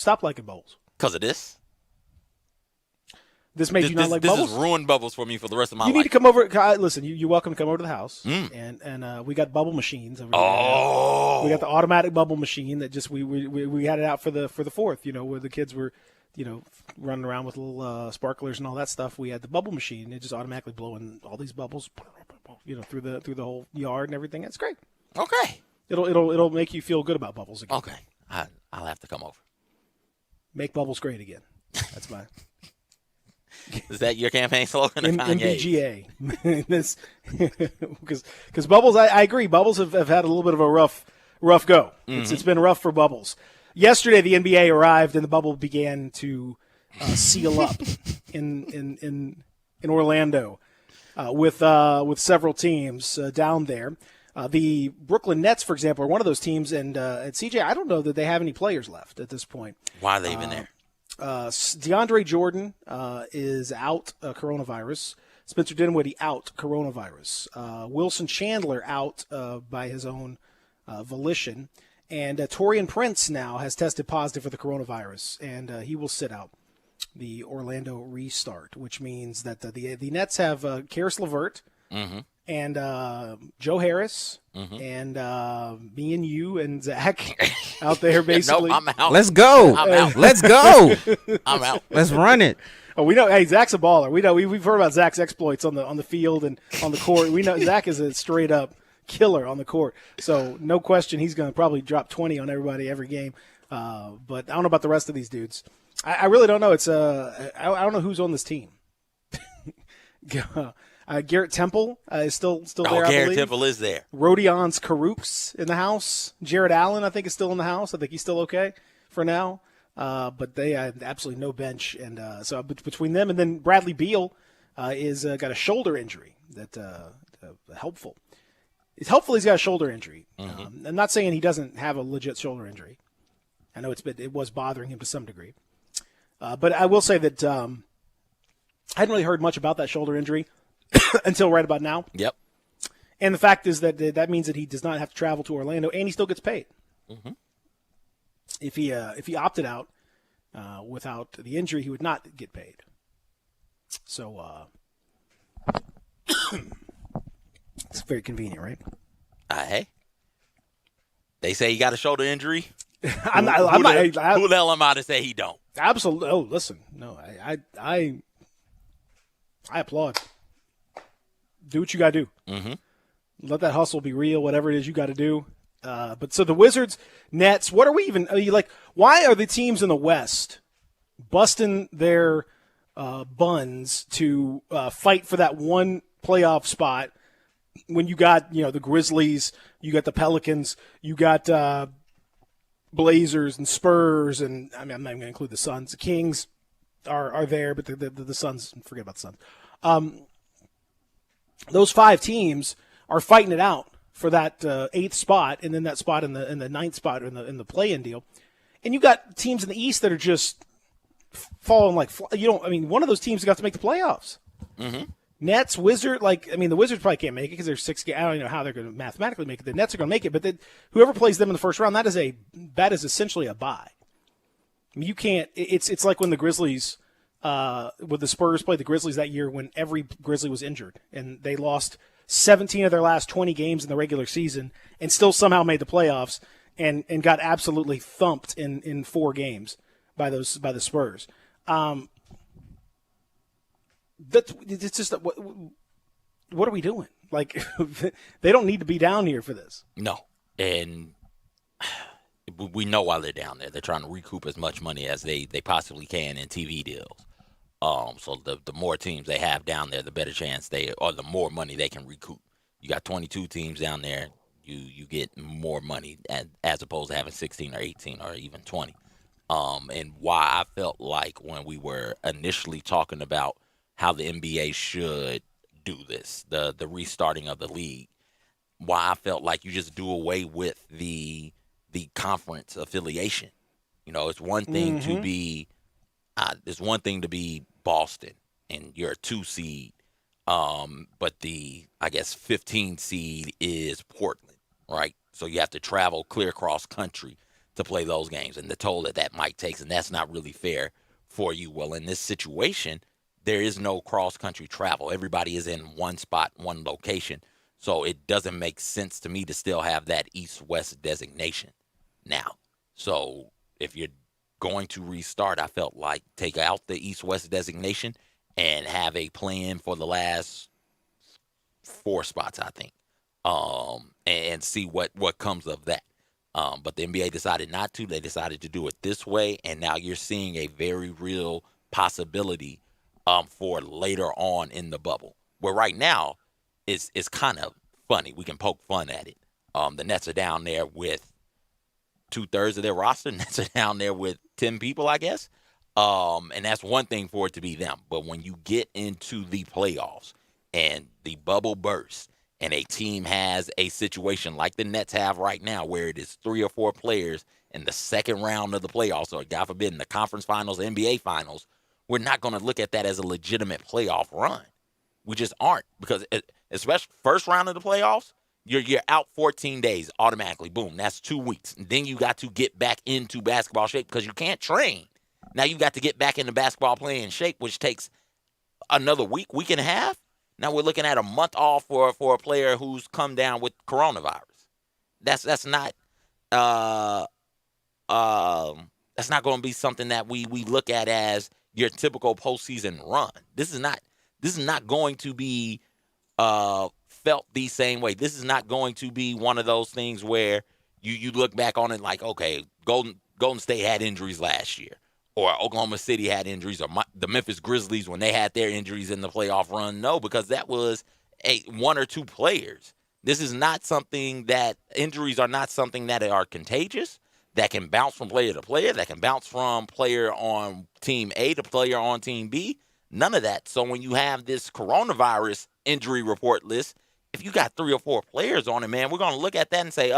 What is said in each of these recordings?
stop liking bubbles? Because of this. This made you not like bubbles? This has ruined bubbles for me for the rest of my life. You need to come over. Listen, you're welcome to come over to the house, Mm. and we got bubble machines over Oh, here. We got the automatic bubble machine that just we had it out for the 4th. You know, where the kids were, running around with little sparklers and all that stuff. We had the bubble machine. It just automatically blowing all these bubbles, through the whole yard and everything. It's great. Okay. It'll make you feel good about bubbles again. Okay. I'll have to come over. Make bubbles great again. That's my. Is that your campaign slogan? MBGA. Because Bubbles, I agree. Bubbles have had a little bit of a rough go. Mm-hmm. It's been rough for Bubbles. Yesterday, the NBA arrived and the bubble began to seal up in Orlando with several teams down there. The Brooklyn Nets, for example, are one of those teams. And at CJ, I don't know that they have any players left at this point. Why are they even there? DeAndre Jordan is out coronavirus. Spencer Dinwiddie out coronavirus. Wilson Chandler out by his own volition. And Taurean Prince now has tested positive for the coronavirus, and he will sit out the Orlando restart, which means that the Nets have Karis LeVert and Joe Harris and me and you and Zach out there basically. Nope, I'm out. Let's go. I'm out. Let's go. I'm out. Let's run it. Oh, we know. Hey, Zach's a baller. We know. We've heard about Zach's exploits on the field and on the court. We know Zach is a straight up killer on the court. So no question, he's going to probably drop 20 on everybody every game. But I don't know about the rest of these dudes. I really don't know. It's I don't know who's on this team. Garrett Temple is still there. Garrett Temple is there. Rodion's Karooks in the house. Jared Allen, I think, is still in the house. I think he's still okay for now. But they have absolutely no bench, and so between them and then Bradley Beal is got a shoulder injury that helpful. It's helpful he's got a shoulder injury. I'm not saying he doesn't have a legit shoulder injury. I know it was bothering him to some degree, but I will say that I hadn't really heard much about that shoulder injury until right about now. Yep. And the fact is that means that he does not have to travel to Orlando, and he still gets paid. Mm-hmm. If he opted out without the injury, he would not get paid. So it's very convenient, right? Hey, they say he got a shoulder injury. Who the hell am I to say he don't? Absolutely. Oh, listen, no, I applaud. Do what you got to do. Mm-hmm. Let that hustle be real. Whatever it is you got to do. But so the Wizards, Nets, what are we even? Are you like? Why are the teams in the West busting their buns to fight for that one playoff spot when you got the Grizzlies, you got the Pelicans, you got Blazers and Spurs, and I'm not even going to include the Suns. The Kings are there, but the Suns, forget about the Suns. Those five teams are fighting it out for that eighth spot, and then that spot in the ninth spot in the play-in deal. And you got teams in the East that are just falling like one of those teams got to make the playoffs. Mm-hmm. Nets, Wizards, the Wizards probably can't make it because they're 6 games. I don't even know how they're going to mathematically make it. The Nets are going to make it, but whoever plays them in the first round, that is essentially a bye. I mean, you can't. It's like when the Grizzlies, with the Spurs played the Grizzlies that year when every Grizzly was injured and they lost 17 of their last 20 games in the regular season and still somehow made the playoffs and got absolutely thumped in 4 games by the Spurs. It's just what are we doing? Like, they don't need to be down here for this. No, and we know why they're down there. They're trying to recoup as much money as they possibly can in TV deals. So the more teams they have down there, the better chance the more money they can recoup. You got 22 teams down there, you get more money as opposed to having 16 or 18 or even 20. And why I felt like when we were initially talking about how the NBA should do this, the restarting of the league, why I felt like you just do away with the conference affiliation. It's one thing to be to be Boston and you're a 2 seed, but the 15 seed is Portland, right? So you have to travel clear across country to play those games and the toll that might take, and that's not really fair for you. Well, in this situation, there is no cross-country travel. Everybody is in one spot, one location, so it doesn't make sense to me to still have that East-West designation now. So if you're going to restart, I felt like take out the East-West designation and have a plan for the last 4 spots, I think, and see what comes of that. But the NBA decided not to. They decided to do it this way, and now you're seeing a very real possibility for later on in the bubble. Where right now, it's kind of funny. We can poke fun at it. The Nets are down there with 2/3 of their roster. Nets are down there with 10 people, I guess. And that's one thing for it to be them. But when you get into the playoffs and the bubble bursts, and a team has a situation like the Nets have right now where it is 3 or 4 players in the second round of the playoffs, or God forbid in the conference finals, NBA finals, we're not going to look at that as a legitimate playoff run. We just aren't, because especially first round of the playoffs, you're out 14 days automatically. Boom, that's 2 weeks. And then you got to get back into basketball shape because you can't train. Now you got to get back into basketball playing shape, which takes another week and a half. Now we're looking at a month off for a player who's come down with coronavirus. That's not going to be something that we look at as your typical postseason run. This is not going to be felt the same way. This is not going to be one of those things where you look back on it like, okay, Golden State had injuries last year, or Oklahoma City had injuries, or the Memphis Grizzlies when they had their injuries in the playoff run. No, because that was 1 or 2 players. This is not something that injuries are not something that are contagious, that can bounce from player to player, that can bounce from player on team A to player on team B. None of that. So when you have this coronavirus injury report list, if you got 3 or 4 players on it, man, we're going to look at that and say,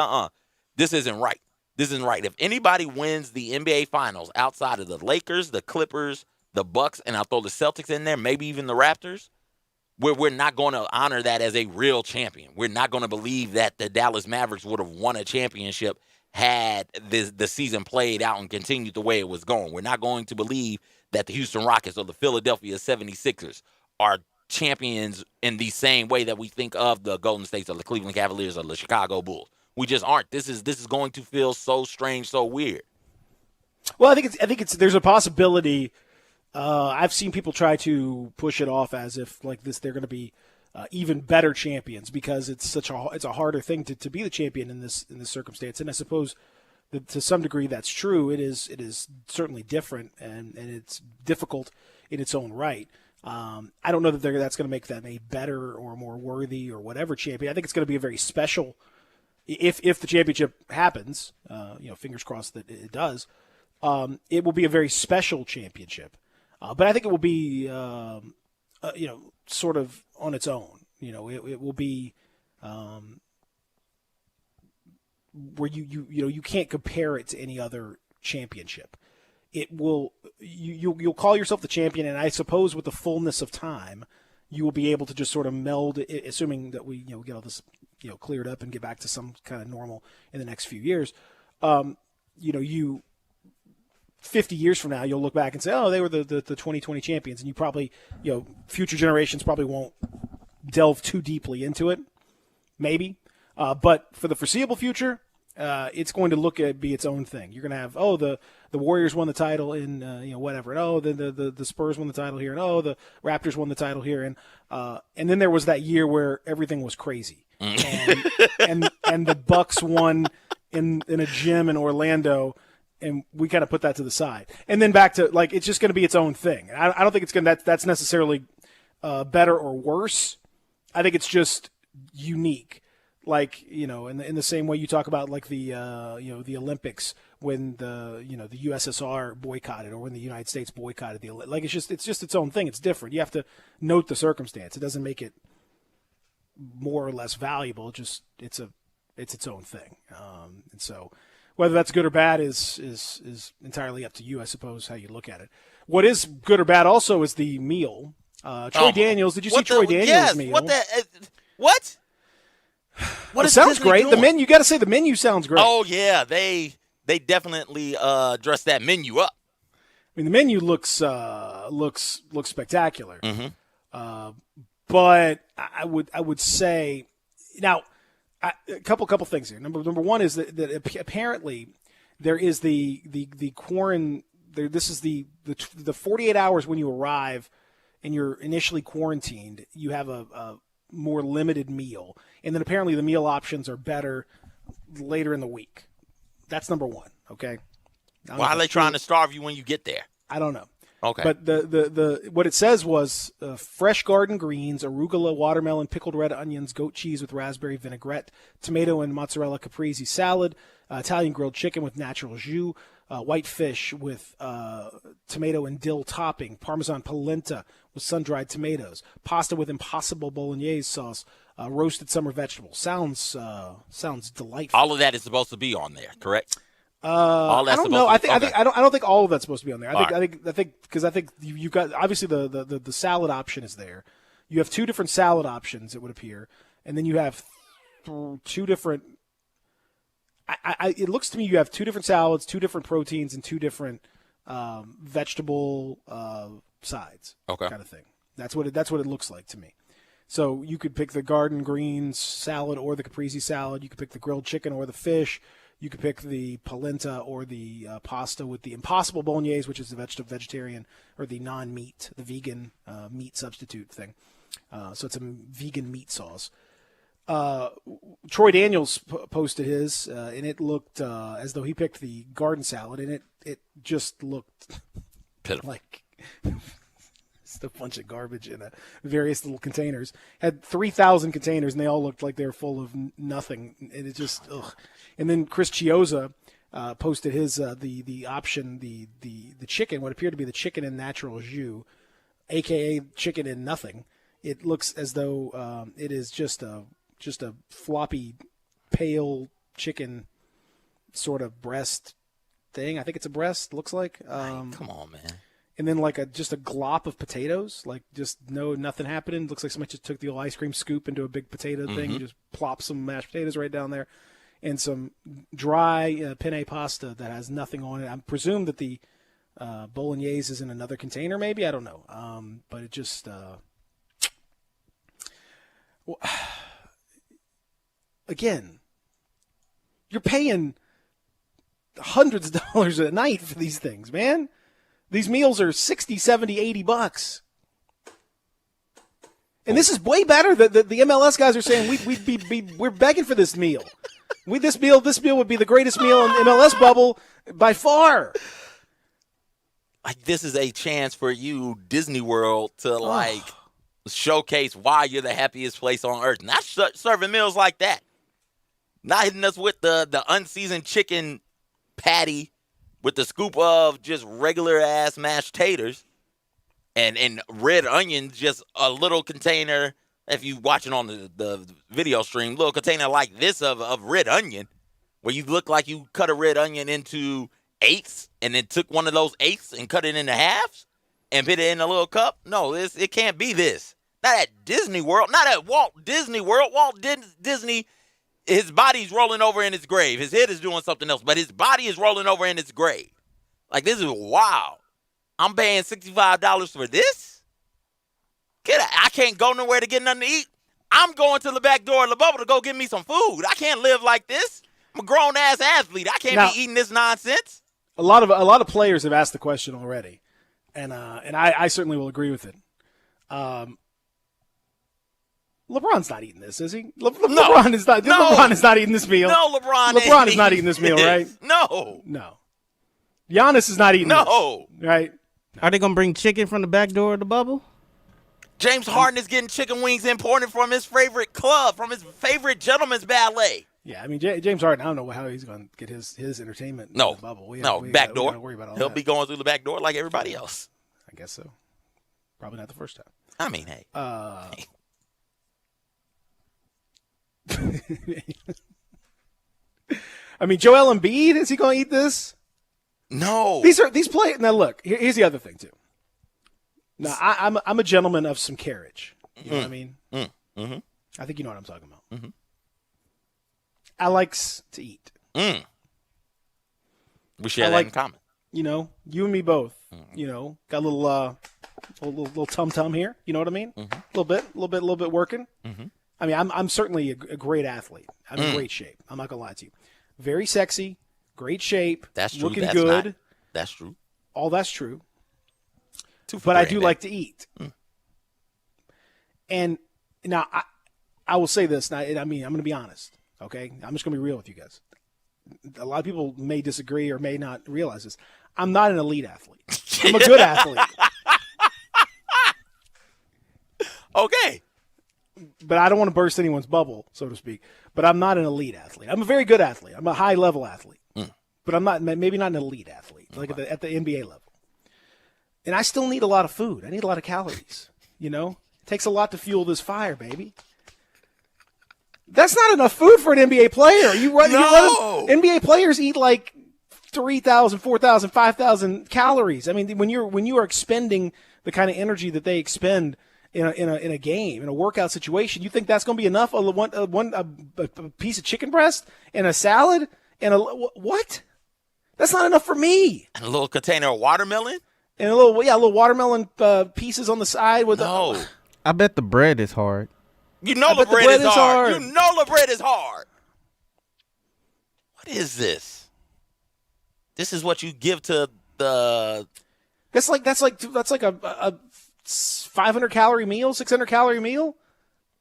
this isn't right. This isn't right. If anybody wins the NBA Finals outside of the Lakers, the Clippers, the Bucks, and I'll throw the Celtics in there, maybe even the Raptors, we're not going to honor that as a real champion. We're not going to believe that the Dallas Mavericks would have won a championship had the season played out and continued the way it was going. We're not going to believe that the Houston Rockets or the Philadelphia 76ers are champions in the same way that we think of the Golden States or the Cleveland Cavaliers or the Chicago Bulls. We just aren't. This is going to feel so strange, so weird. Well, I think it's there's a possibility. I've seen people try to push it off as if like this they're going to be even better champions because it's a harder thing to be the champion in this circumstance. And I suppose that to some degree that's true. It is certainly different and it's difficult in its own right. I don't know that that's going to make them a better or more worthy or whatever champion. I think it's going to be a very special. If the championship happens, fingers crossed that it does, it will be a very special championship. But I think it will be, sort of on its own. It will be where you can't compare it to any other championship. It will you'll call yourself the champion, and I suppose with the fullness of time, you will be able to just sort of meld, assuming that we get all this cleared up and get back to some kind of normal in the next few years. 50 years from now, you'll look back and say, oh, they were the 2020 champions. And you probably, future generations probably won't delve too deeply into it, maybe. But for the foreseeable future, it's going to be its own thing. You're going to have, the Warriors won the title in, whatever. And, the Spurs won the title here. And, the Raptors won the title here. And then there was that year where everything was crazy. And the Bucks won in a gym in Orlando, and we kind of put that to the side. And then back to it's just going to be its own thing. I don't think it's going that's necessarily better or worse. I think it's just unique. In the same way you talk about the Olympics when the USSR boycotted or when the United States boycotted the Olympics. It's just its own thing. It's different. You have to note the circumstance. It doesn't make it more or less valuable. It's its own thing. And so whether that's good or bad is entirely up to you, I suppose, how you look at it. What is good or bad also is the meal. Troy Daniels. Did you see Troy Daniels' meal? What? It sounds great. The menu. You got to say the menu sounds great. Oh yeah, they they definitely dress that menu up. I mean, the menu looks spectacular. But I would say now a couple things here. Number one is that apparently there is the quarantine. This is the 48 hours when you arrive and you're initially quarantined. You have a more limited meal, and then apparently the meal options are better later in the week. That's number one. Okay. Why are they trying to starve you when you get there? I don't know. Okay. But the what it says was fresh garden greens, arugula, watermelon, pickled red onions, goat cheese with raspberry vinaigrette, tomato and mozzarella caprese salad, Italian grilled chicken with natural jus, white fish with tomato and dill topping, Parmesan polenta with sun-dried tomatoes, pasta with impossible bolognese sauce, roasted summer vegetables. Sounds delightful. All of that is supposed to be on there, correct? I don't know. I don't think all of that's supposed to be on there. I think because you've got obviously the salad option is there. You have two different salad options, it would appear, and then you have two different. It looks to me you have two different salads, two different proteins, and two different vegetable sides. Okay. Kind of thing. That's what it looks like to me. So you could pick the garden greens salad or the caprese salad. You could pick the grilled chicken or the fish. You could pick the polenta or the pasta with the impossible bolognese, which is the vegetarian or the non-meat, the vegan meat substitute thing. So it's a vegan meat sauce. Troy Daniels posted his, and it looked as though he picked the garden salad, and it just looked pitiful. Like just a bunch of garbage in various little containers. Had 3,000 containers, and they all looked like they were full of nothing. And it just, ugh. And then Chris Chioza posted his the option, the chicken, what appeared to be the chicken and natural jus, a.k.a. chicken and nothing. It looks as though it is just a floppy, pale chicken sort of breast thing. I think it's a breast, looks like. Come on, man. And then like just a glop of potatoes, like just nothing happening. Looks like somebody just took the old ice cream scoop into a big potato thing and just plopped some mashed potatoes right down there. And some dry penne pasta that has nothing on it. I presume that the bolognese is in another container, maybe. I don't know. But it just again, you're paying hundreds of dollars a night for these things, man. These meals are $60, $70, $80. And this is way better. The MLS guys are saying we're begging for this meal. This meal would be the greatest meal in the MLS bubble by far. Like, this is a chance for you, Disney World, to showcase why you're the happiest place on earth. Not serving meals like that. Not hitting us with the unseasoned chicken patty with the scoop of just regular ass mashed taters and red onions, just a little container. If you watching on the video stream, little container like this of red onion, where you look like you cut a red onion into eighths and then took one of those eighths and cut it into halves and put it in a little cup. No, it can't be this. Not at Disney World. Not at Walt Disney World. Disney, his body's rolling over in his grave. His head is doing something else, but his body is rolling over in its grave. Like, this is wild. I'm paying $65 for this? I can't go nowhere to get nothing to eat. I'm going to the back door of the bubble to go get me some food. I can't live like this. I'm a grown-ass athlete. I can't be eating this nonsense. A lot of players have asked the question already, and I certainly will agree with it. LeBron's not eating this, is he? LeBron is not. No. LeBron is not eating this meal. No, LeBron is not eating this meal, right? No. Giannis is not eating this. No. Right? Are they gonna bring chicken from the back door of the bubble? James Harden is getting chicken wings imported from his favorite club, from his favorite gentleman's ballet. Yeah, I mean, James Harden, I don't know how he's going to get his entertainment in the bubble. Back door. We worry about all He'll that. be going through the back door like everybody else. I guess so. Probably not the first time. I mean, hey. I mean, Joel Embiid, is he going to eat this? No. These players. Now, look, here's the other thing, too. Now, I'm a gentleman of some carriage. You know what I mean? Mm-hmm. I think you know what I'm talking about. Mm-hmm. I likes to eat. We share I that like- in common. You know, you and me both. You know, got a little tum here. You know what I mean? A little bit working. I mean, I'm certainly a great athlete. I'm in great shape. I'm not gonna lie to you. Very sexy, great shape. That's true. Looking That's good. not. That's true. All that's true. Two for But I three, do man. like to eat. And now I will say this. Now, I mean, I'm going to be honest. Okay, I'm just going to be real with you guys. A lot of people may disagree or may not realize this. I'm not an elite athlete. I'm a good athlete. Okay. But I don't want to burst anyone's bubble, so to speak. But I'm not an elite athlete. I'm a very good athlete. I'm a high level athlete. But I'm not, maybe not an elite athlete, like at the NBA level. And I still need a lot of food. I need a lot of calories. You know, it takes a lot to fuel this fire, baby. That's not enough food for an NBA player. No. NBA players eat like 3,000, 4,000, 5,000 calories. I mean, when you are expending the kind of energy that they expend in a game, in a workout situation, you think that's going to be enough? A piece of chicken breast and a salad and what? That's not enough for me. And a little container of watermelon? And a little watermelon pieces on the side with No. I bet the bread is hard. You know I the bet the bread bread is is hard. hard. You know the bread is hard. What is this? This is what you give to the That's like a 500 calorie meal, 600 calorie meal.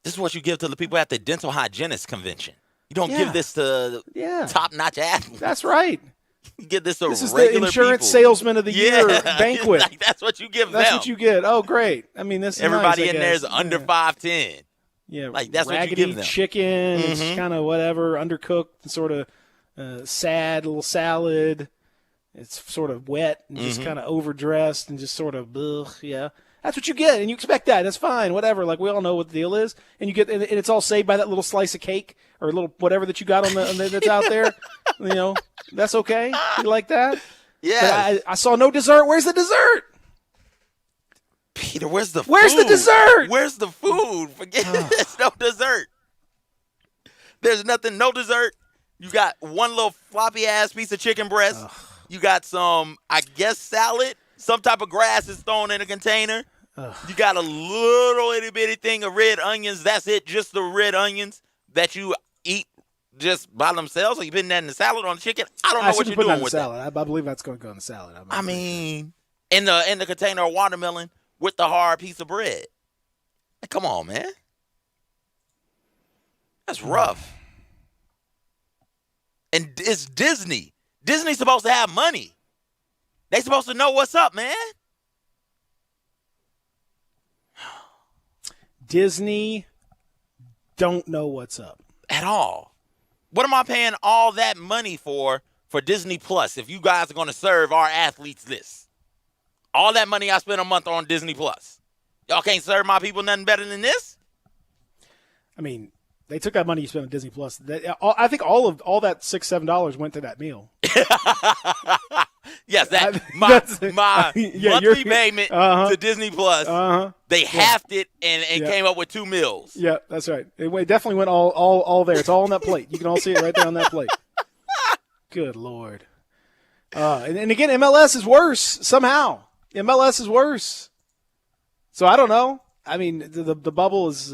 this is what you give to the people at the dental hygienist convention. You don't Yeah. give this to Yeah. top-notch athletes. That's right. You give this to This is the regular insurance people. salesman of the year banquet. Like, that's what you give That's them. what you get. Oh, great. I mean, this is Everybody nice, I in there is guess. under Yeah. 5'10". Yeah, like, that's what you raggedy give them. chicken. It's kind of whatever, undercooked, sort of sad little salad. It's sort of wet and just kind of overdressed and just sort of ugh, yeah. That's what you get, and you expect that. That's fine, whatever. Like we all know what the deal is, and you get, and it's all saved by that little slice of cake or a little whatever that you got on the that's out there. You know, that's okay. You like that? Yeah. But I saw no dessert. Where's the dessert? Peter, where's the Where's the food? dessert? Where's the food? Forget there's no dessert. There's nothing, no dessert. You got one little floppy ass piece of chicken breast. You got some, I guess, salad. Some type of grass is thrown in a container. You got a little itty bitty thing of red onions. That's it, just the red onions that you eat just by themselves. Or you putting that in the salad on the chicken? I don't know what you're put that doing in the with salad. I believe that's going to go in the salad. that. I mean, in the container of watermelon with the hard piece of bread. Like, come on, man. That's rough. And it's Disney. Disney's supposed to have money. They supposed to know what's up, man. Disney don't know what's up. At all. What am I paying all that money for Disney Plus if you guys are going to serve our athletes this? All that money I spend a month on Disney Plus. Y'all can't serve my people nothing better than this? I mean, they took that money you spent on Disney Plus. I think all that $6-7 went to that meal. Yes, that That's- my yeah, monthly you're- payment to Disney Plus. They halved it and came up with 2 meals. Yeah, that's right. It definitely went all there. It's all on that plate. You can all see it right there on that plate. Good Lord. And again, MLS is worse somehow. MLS is worse. So I don't know. I mean, the bubble is,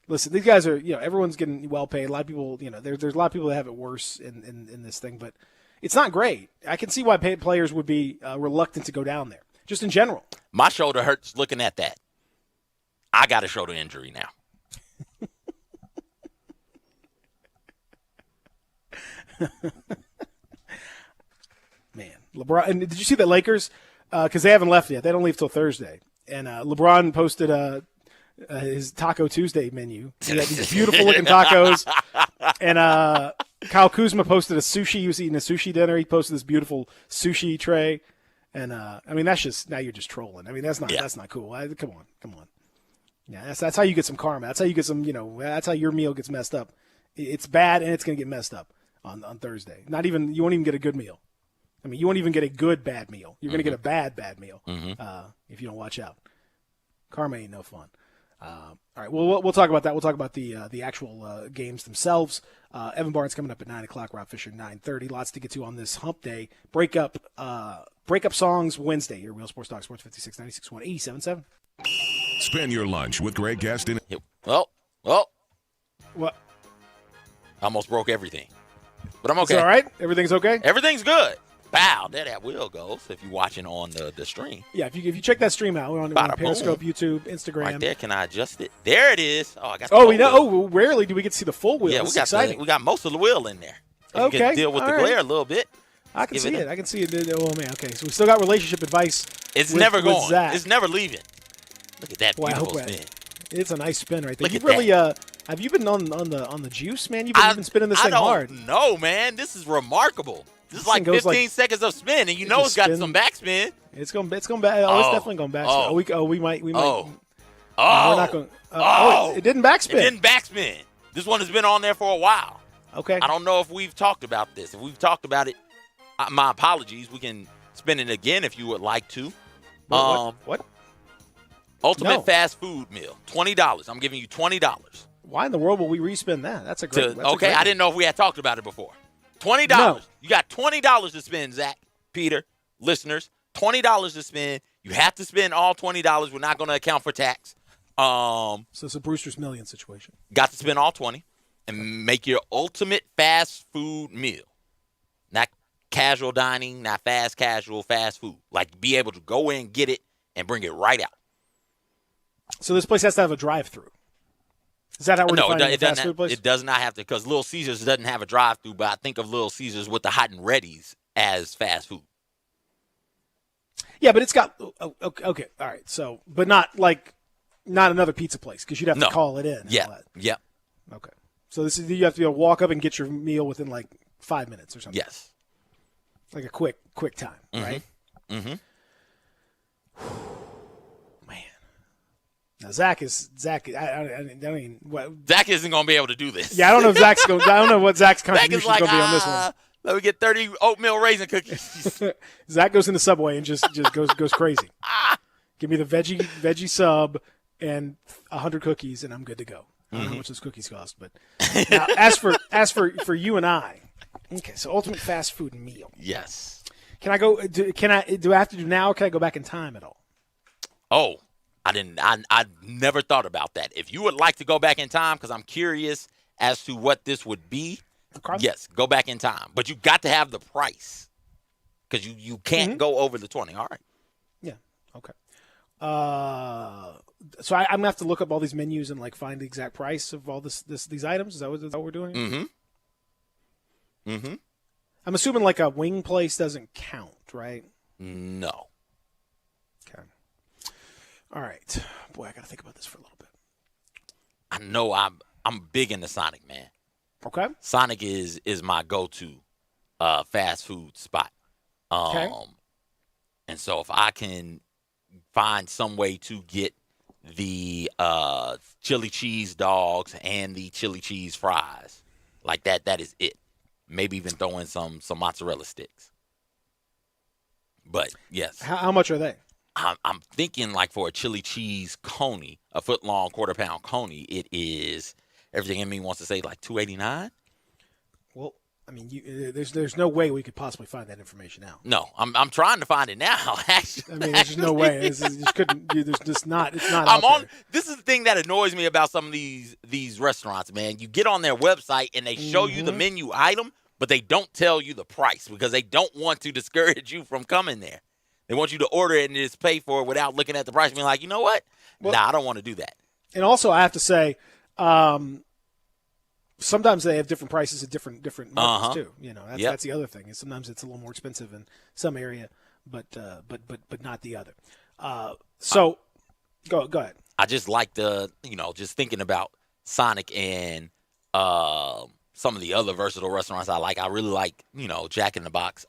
listen, these guys are, everyone's getting well paid. A lot of people, there's a lot of people that have it worse in this thing, but it's not great. I can see why players would be reluctant to go down there, just in general. My shoulder hurts looking at that. I got a shoulder injury now. Man, LeBron. And did you see the Lakers? Because they haven't left yet. They don't leave till Thursday. And LeBron posted his Taco Tuesday menu. He had these beautiful looking tacos. And Kyle Kuzma posted a sushi. He was eating a sushi dinner. He posted this beautiful sushi tray. And I mean, that's just, now you're just trolling. I mean, that's not cool. Come on. Yeah, that's how you get some karma. That's how you get some. That's how your meal gets messed up. It's bad and it's gonna get messed up on Thursday. You won't even get a good meal. I mean, you won't even get a good bad meal. You're going to get a bad meal if you don't watch out. Karma ain't no fun. All right, well, we'll talk about that. We'll talk about the actual games themselves. Evan Barnes coming up at 9 o'clock. Rob Fisher 9:30. Lots to get to on this Hump Day. Breakup songs Wednesday. Your Real Sports Talk, Sports 56 96.1 87.7. Spend your lunch with Greg Gaston. Well, What? I almost broke everything, but I'm okay. It's all right. Everything's okay. Everything's good. Bow, there that wheel goes. If you're watching on the stream, Yeah, if you check that stream out, we're on Bada Periscope, boom. YouTube, Instagram. right there. Can I adjust it? There it is. Oh, I got. Oh, we know. Oh, rarely do we get to see the full wheel. Yeah, It's we got exciting. we got most of the wheel in there. You Okay, can deal with all the right. glare a little bit. I can Give see it it. a- I can see it. Oh man. Okay, so we still got relationship advice. It's with- never with going. Zach. It's never leaving. Look at that Boy, I beautiful hope spin. It's a nice spin right there. Look You at really have you been on the juice, man? You've been spinning this I thing don't hard. know, man. This is remarkable. This is This like thing goes 15 like- seconds of spin, and you it know just it's got spin- some backspin. It's going back. Oh, it's definitely going back. Oh. We might. Oh. We're Oh. not going. Oh. It didn't backspin. It didn't backspin. This one has been on there for a while. Okay. I don't know if we've talked about this. If we've talked about it, my apologies. We can spin it again if you would like to. What? Ultimate No. fast food meal, $20. I'm giving you $20. Why in the world will we respin that? That's a great. That's a Okay, great I didn't know if we had talked about it before. $20. No. You got $20 to spend, Zach, Peter, listeners. $20 to spend. You have to spend all $20. We're not going to account for tax. So it's a Brewster's Million situation. Got to spend all 20 and make your ultimate fast food meal. Not casual dining, not fast casual, fast food. Like be able to go in, get it, and bring it right out. So this place has to have a drive-through. Is that how we're No, defining it the fast doesn't. food place? It does not have to, because Little Caesars doesn't have a drive-through. But I think of Little Caesars with the hot and readies as fast food. Yeah, but it's got okay, all right. So, but not another pizza place because you'd have No. to call it in. and Yeah, all that. yeah, Okay. So this is you have to be able to walk up and get your meal within like 5 minutes or something. yes. Like a quick time, right? Mm-hmm. Man. Now Zach. I mean, what? Zach isn't going to be able to do this. Yeah, I don't know if Zach's going. I don't know what Zach's Zach contribution is is like, going to be on this one. let me get 30 oatmeal raisin cookies. Zach goes into Subway and just goes crazy. Give me the veggie sub and 100 cookies, and I'm good to go. I don't know how much those cookies cost, but now, as for you and I, okay. So ultimate fast food meal. Yes. Can I go? Do I have to do now? Or can I go back in time at all? Oh, I didn't. I never thought about that. If you would like to go back in time, because I'm curious as to what this would be. Okay. Yes, go back in time, but you got to have the price because you can't go over the 20. All right. Yeah. Okay. So I'm gonna have to look up all these menus and like find the exact price of all these items. Is that what we're doing? Mm-hmm. I'm assuming like a wing place doesn't count, right? No. Okay. All right. Boy, I got to think about this for a little bit. I know I'm big into Sonic, man. Okay. Sonic is my go-to fast food spot. Okay. And so if I can find some way to get the chili cheese dogs and the chili cheese fries, like that is it. Maybe even throw in some mozzarella sticks. But yes, How much are they? I'm thinking like for a chili cheese coney, a foot long, quarter-pound coney, it is, everything in me wants to say like $2.89. Well, I mean, there's no way we could possibly find that information out. No, I'm trying to find it now. Actually, I mean, there's just no way. It's just couldn't. There's just not. It's not. I'm out on. there. This is the thing that annoys me about some of these restaurants, man. You get on their website and they show you the menu item, but they don't tell you the price because they don't want to discourage you from coming there. They want you to order it and just pay for it without looking at the price and being like, you know what? Nah, I don't want to do that. And also, I have to say, sometimes they have different prices at different markets too. You know, that's the other thing. Is sometimes it's a little more expensive in some area, but not the other. So go ahead. I just like just thinking about Sonic and some of the other versatile restaurants I like. I really like, Jack in the Box.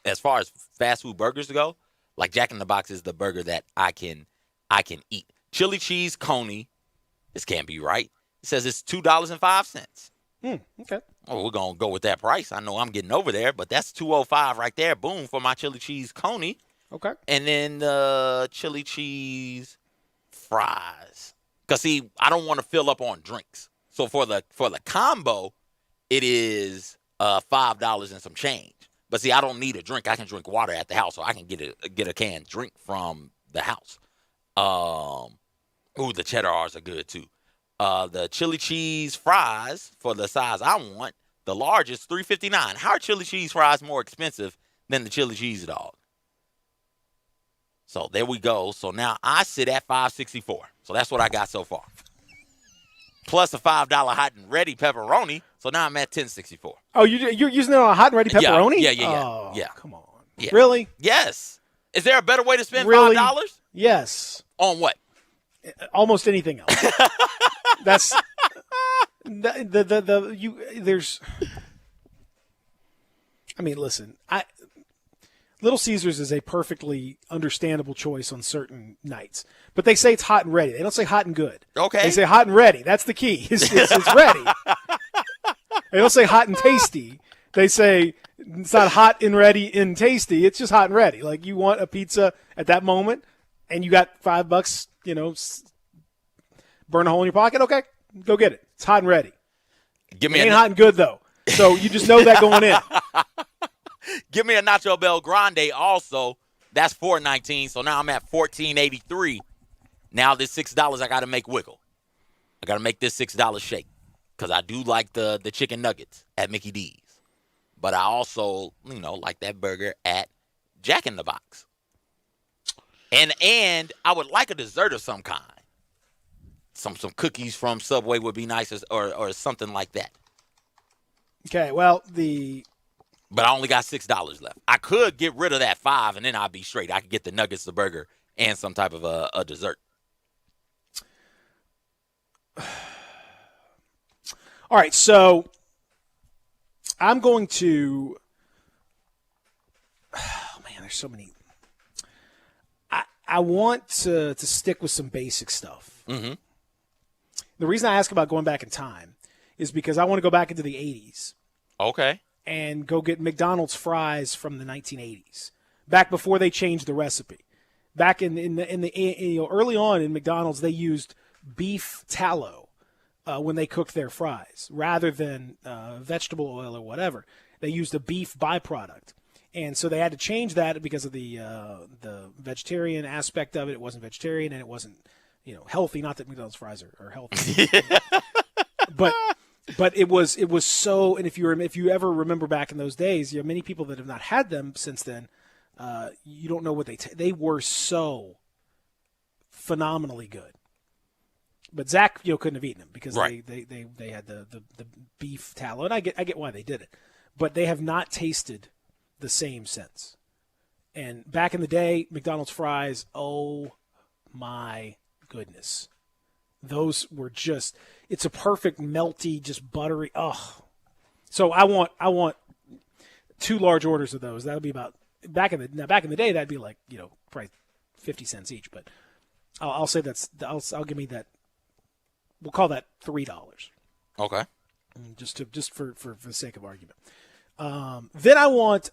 As far as fast food burgers go, like Jack in the Box is the burger that I can eat. Chili cheese coney, this can't be right. It says it's $2.05. Okay. Oh, we're gonna go with that price. I know I'm getting over there, but that's $2.05 right there. Boom, for my chili cheese coney. Okay. And then the chili cheese fries. Because, see, I don't want to fill up on drinks. So for the combo, it is $5 and some change. But, see, I don't need a drink. I can drink water at the house, so I can get a canned drink from the house. Ooh, the cheddar R's are good, too. The chili cheese fries for the size I want, the large is $3.59. How are chili cheese fries more expensive than the chili cheese dog? So there we go. So now I sit at $5.64. So that's what I got so far. Plus a $5 hot and ready pepperoni. So now I'm at $10.64. Oh, you're using it on a hot and ready pepperoni? Yeah. Oh, yeah. Come on. Yeah. Really? Yes. Is there a better way to spend Really? $5? Yes. On what? Almost anything else. That's there's. I mean, listen. Little Caesars is a perfectly understandable choice on certain nights, but they say it's hot and ready. They don't say hot and good. Okay. They say hot and ready. That's the key. It's ready. They don't say hot and tasty. They say it's not hot and ready and tasty. It's just hot and ready. Like, you want a pizza at that moment, and you got $5. Burn a hole in your pocket. Okay, go get it. It's hot and ready. Give me It ain't hot and good though. So you just know that going in. Give me a Nacho Bel Grande also. That's $4.19. So now I'm at $14.83. Now this $6 I got to make wiggle. I got to make this $6 shake because I do like the chicken nuggets at Mickey D's. But I also, like that burger at Jack in the Box. And I would like a dessert of some kind. Some cookies from Subway would be nice, or something like that. Okay, well, But I only got $6 left. I could get rid of that $5, and then I'd be straight. I could get the nuggets, the burger, and some type of a dessert. All right, so I'm going to. Oh man, there's so many. I want to stick with some basic stuff. Mm-hmm. The reason I ask about going back in time is because I want to go back into the 80s. Okay. And go get McDonald's fries from the 1980s, back before they changed the recipe. Back in the early on in McDonald's, they used beef tallow when they cooked their fries rather than vegetable oil or whatever. They used a beef byproduct, and so they had to change that because of the vegetarian aspect of it. It wasn't vegetarian and it wasn't healthy. Not that McDonald's fries are healthy, But it was so, and if you ever remember back in those days, many people that have not had them since then, you don't know what they were so phenomenally good. But Zach, couldn't have eaten them because right. they had the beef tallow, and I get why they did it, but they have not tasted the same since. And back in the day, McDonald's fries, oh my goodness. Those were just, it's a perfect melty, just buttery. Oh, so I want 2 large orders of those. That'll be about back in the day. That'd be like probably 50 cents each. But I'll say I'll give me that. We'll call that $3. Okay. Just for the sake of argument. Then I want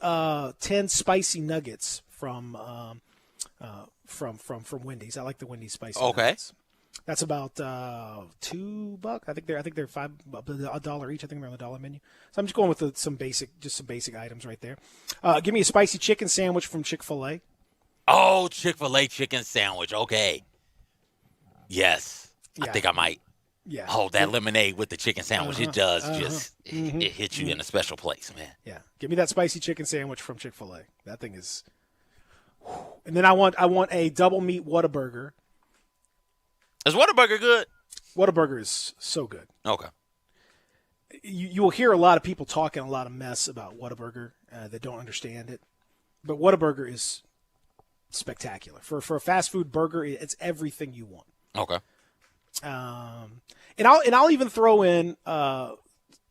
10 spicy nuggets from Wendy's. I like the Wendy's spicy. Okay. Nuggets. That's about $2. I think they're $1 each. I think they're on the dollar menu. So I'm just going with some basic items right there. Give me a spicy chicken sandwich from Chick-fil-A. Oh, Chick-fil-A chicken sandwich. Okay. Yes. Yeah. I think I might. Yeah. Oh, that lemonade with the chicken sandwich. It does Mm-hmm. it hits you in a special place, man. Yeah. Give me that spicy chicken sandwich from Chick-fil-A. That thing is. And then I want a double meat Whataburger. Is Whataburger good? Whataburger is so good. Okay. You will hear a lot of people talking a lot of mess about Whataburger that don't understand it. But Whataburger is spectacular. For a fast food burger, it's everything you want. Okay. And I'll even throw in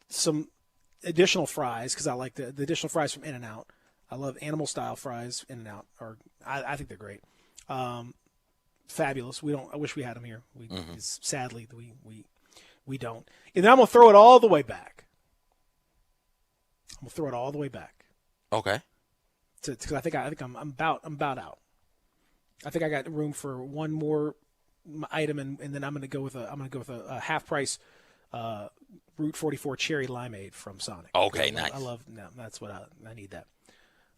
some additional fries because I like the additional fries from In-N-Out. I love animal style fries. In-N-Out, I think they're great. Fabulous. I wish we had them here. Sadly, we don't. And then I'm gonna throw it all the way back. Okay. Because I think I'm about out. I think I got room for one more item, and then I'm going to go with a half price Route 44 cherry limeade from Sonic. Okay, nice. That's what I need that.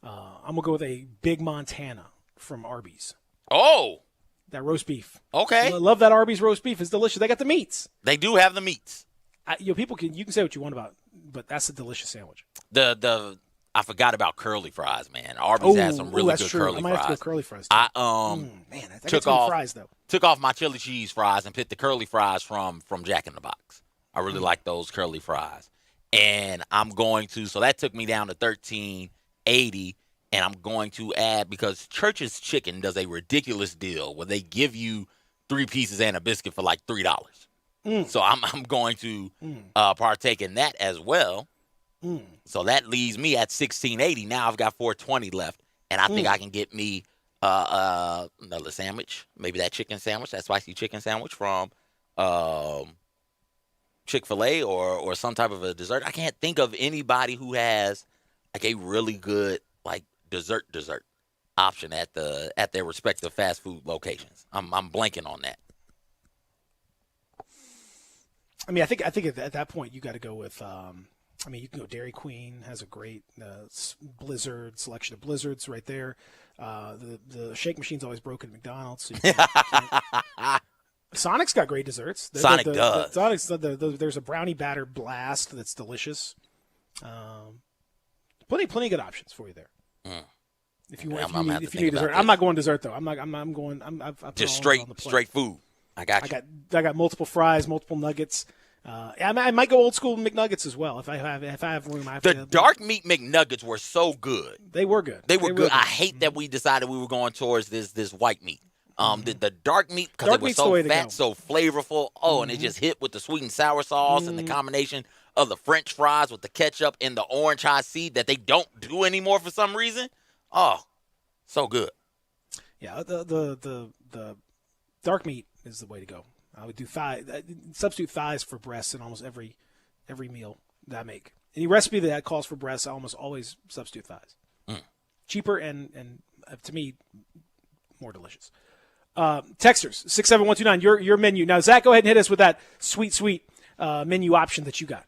I'm gonna go with a Big Montana from Arby's. Oh, that roast beef. Okay. I love that Arby's roast beef. It's delicious. They got the meats. They do have the meats. You can say what you want about, but that's a delicious sandwich. I forgot about curly fries, man. Arby's has some really good curly fries. I might have to go curly fries too. Man, I took off fries though. Took off my chili cheese fries and picked the curly fries from Jack in the Box. I really like those curly fries. And I'm going to, so that took me down to $13.80, and I'm going to add, because Church's Chicken does a ridiculous deal where they give you 3 pieces and a biscuit for like $3. So I'm going to partake in that as well. So that leaves me at $16.80. Now I've got $4.20 left, and I think I can get me another sandwich, maybe that chicken sandwich, that spicy chicken sandwich from Chick-fil-A or some type of a dessert. I can't think of anybody who has like a really good like dessert option at their respective fast food locations. I'm blanking on that. I mean, I think at that point you got to go with. You can go. Dairy Queen has a great Blizzard selection of Blizzards right there. The shake machine's always broken at McDonald's. So you can't. Sonic's got great desserts. Sonic does. Sonic's there's a brownie batter blast that's delicious. Plenty of good options for you there. If you need dessert, I'm not going dessert though. I'm going. I've just straight food. I got you. I got multiple fries, multiple nuggets. I might go old school McNuggets as well if I have room. The dark meat McNuggets were so good. They were good. They were good. I hate that we decided we were going towards this white meat. The dark meat, because it was so fat, so flavorful. And it just hit with the sweet and sour sauce and the combination of the French fries with the ketchup and the orange high C that they don't do anymore for some reason. Oh, so good. Yeah, the dark meat is the way to go. I would do substitute thighs for breasts in almost every meal that I make. Any recipe that calls for breasts, I almost always substitute thighs. Cheaper and to me, more delicious. Texters 67129. Your menu now. Zach, go ahead and hit us with that sweet menu option that you got.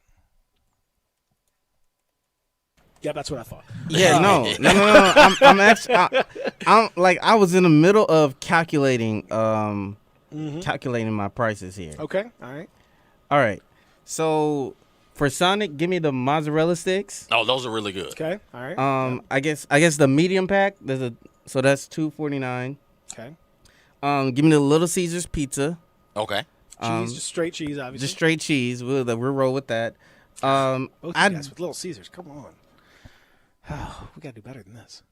Yeah, that's what I thought. Yeah, no. I'm actually, I was in the middle of calculating my prices here. Okay, all right. So for Sonic, give me the mozzarella sticks. Oh, those are really good. Okay, all right. I guess the medium pack. So that's $2.49. Okay. Give me the Little Caesars pizza. Okay. Cheese, just straight cheese, obviously. Just straight cheese. We'll roll with that. Both you guys with Little Caesars. Come on. We gotta do better than this.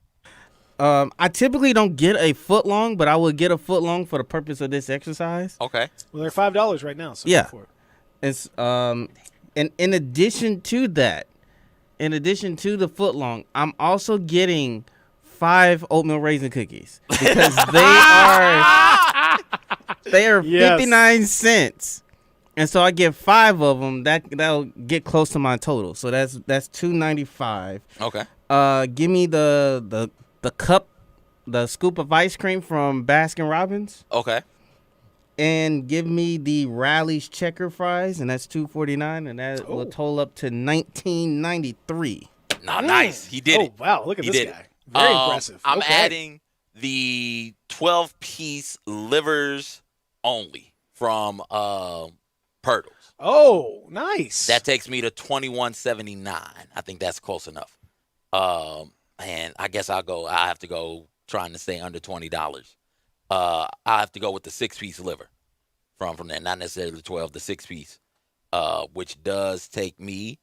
I typically don't get a foot long, but I will get a foot long for the purpose of this exercise. Okay. Well, they're $5 right now. So yeah. Go for it. It's and in addition to that, in addition to the foot long, I'm also getting 5 oatmeal raisin cookies because they are 59 cents. And so I get 5 of them. That'll get close to my total. So that's $2.95. Okay. Give me the cup, the scoop of ice cream from Baskin Robbins. Okay. And give me the Rally's checker fries, and that's $2.49, and that will total up to $19.93. Nice. He did it. Oh wow! Look at this guy. Very impressive. I'm adding the 12-piece livers only from Pirtles. Oh, nice. That takes me to $21.79. I think that's close enough. And I guess I have to go trying to stay under $20. I have to go with the 6-piece liver from there, not necessarily the 12, the 6-piece, which does take me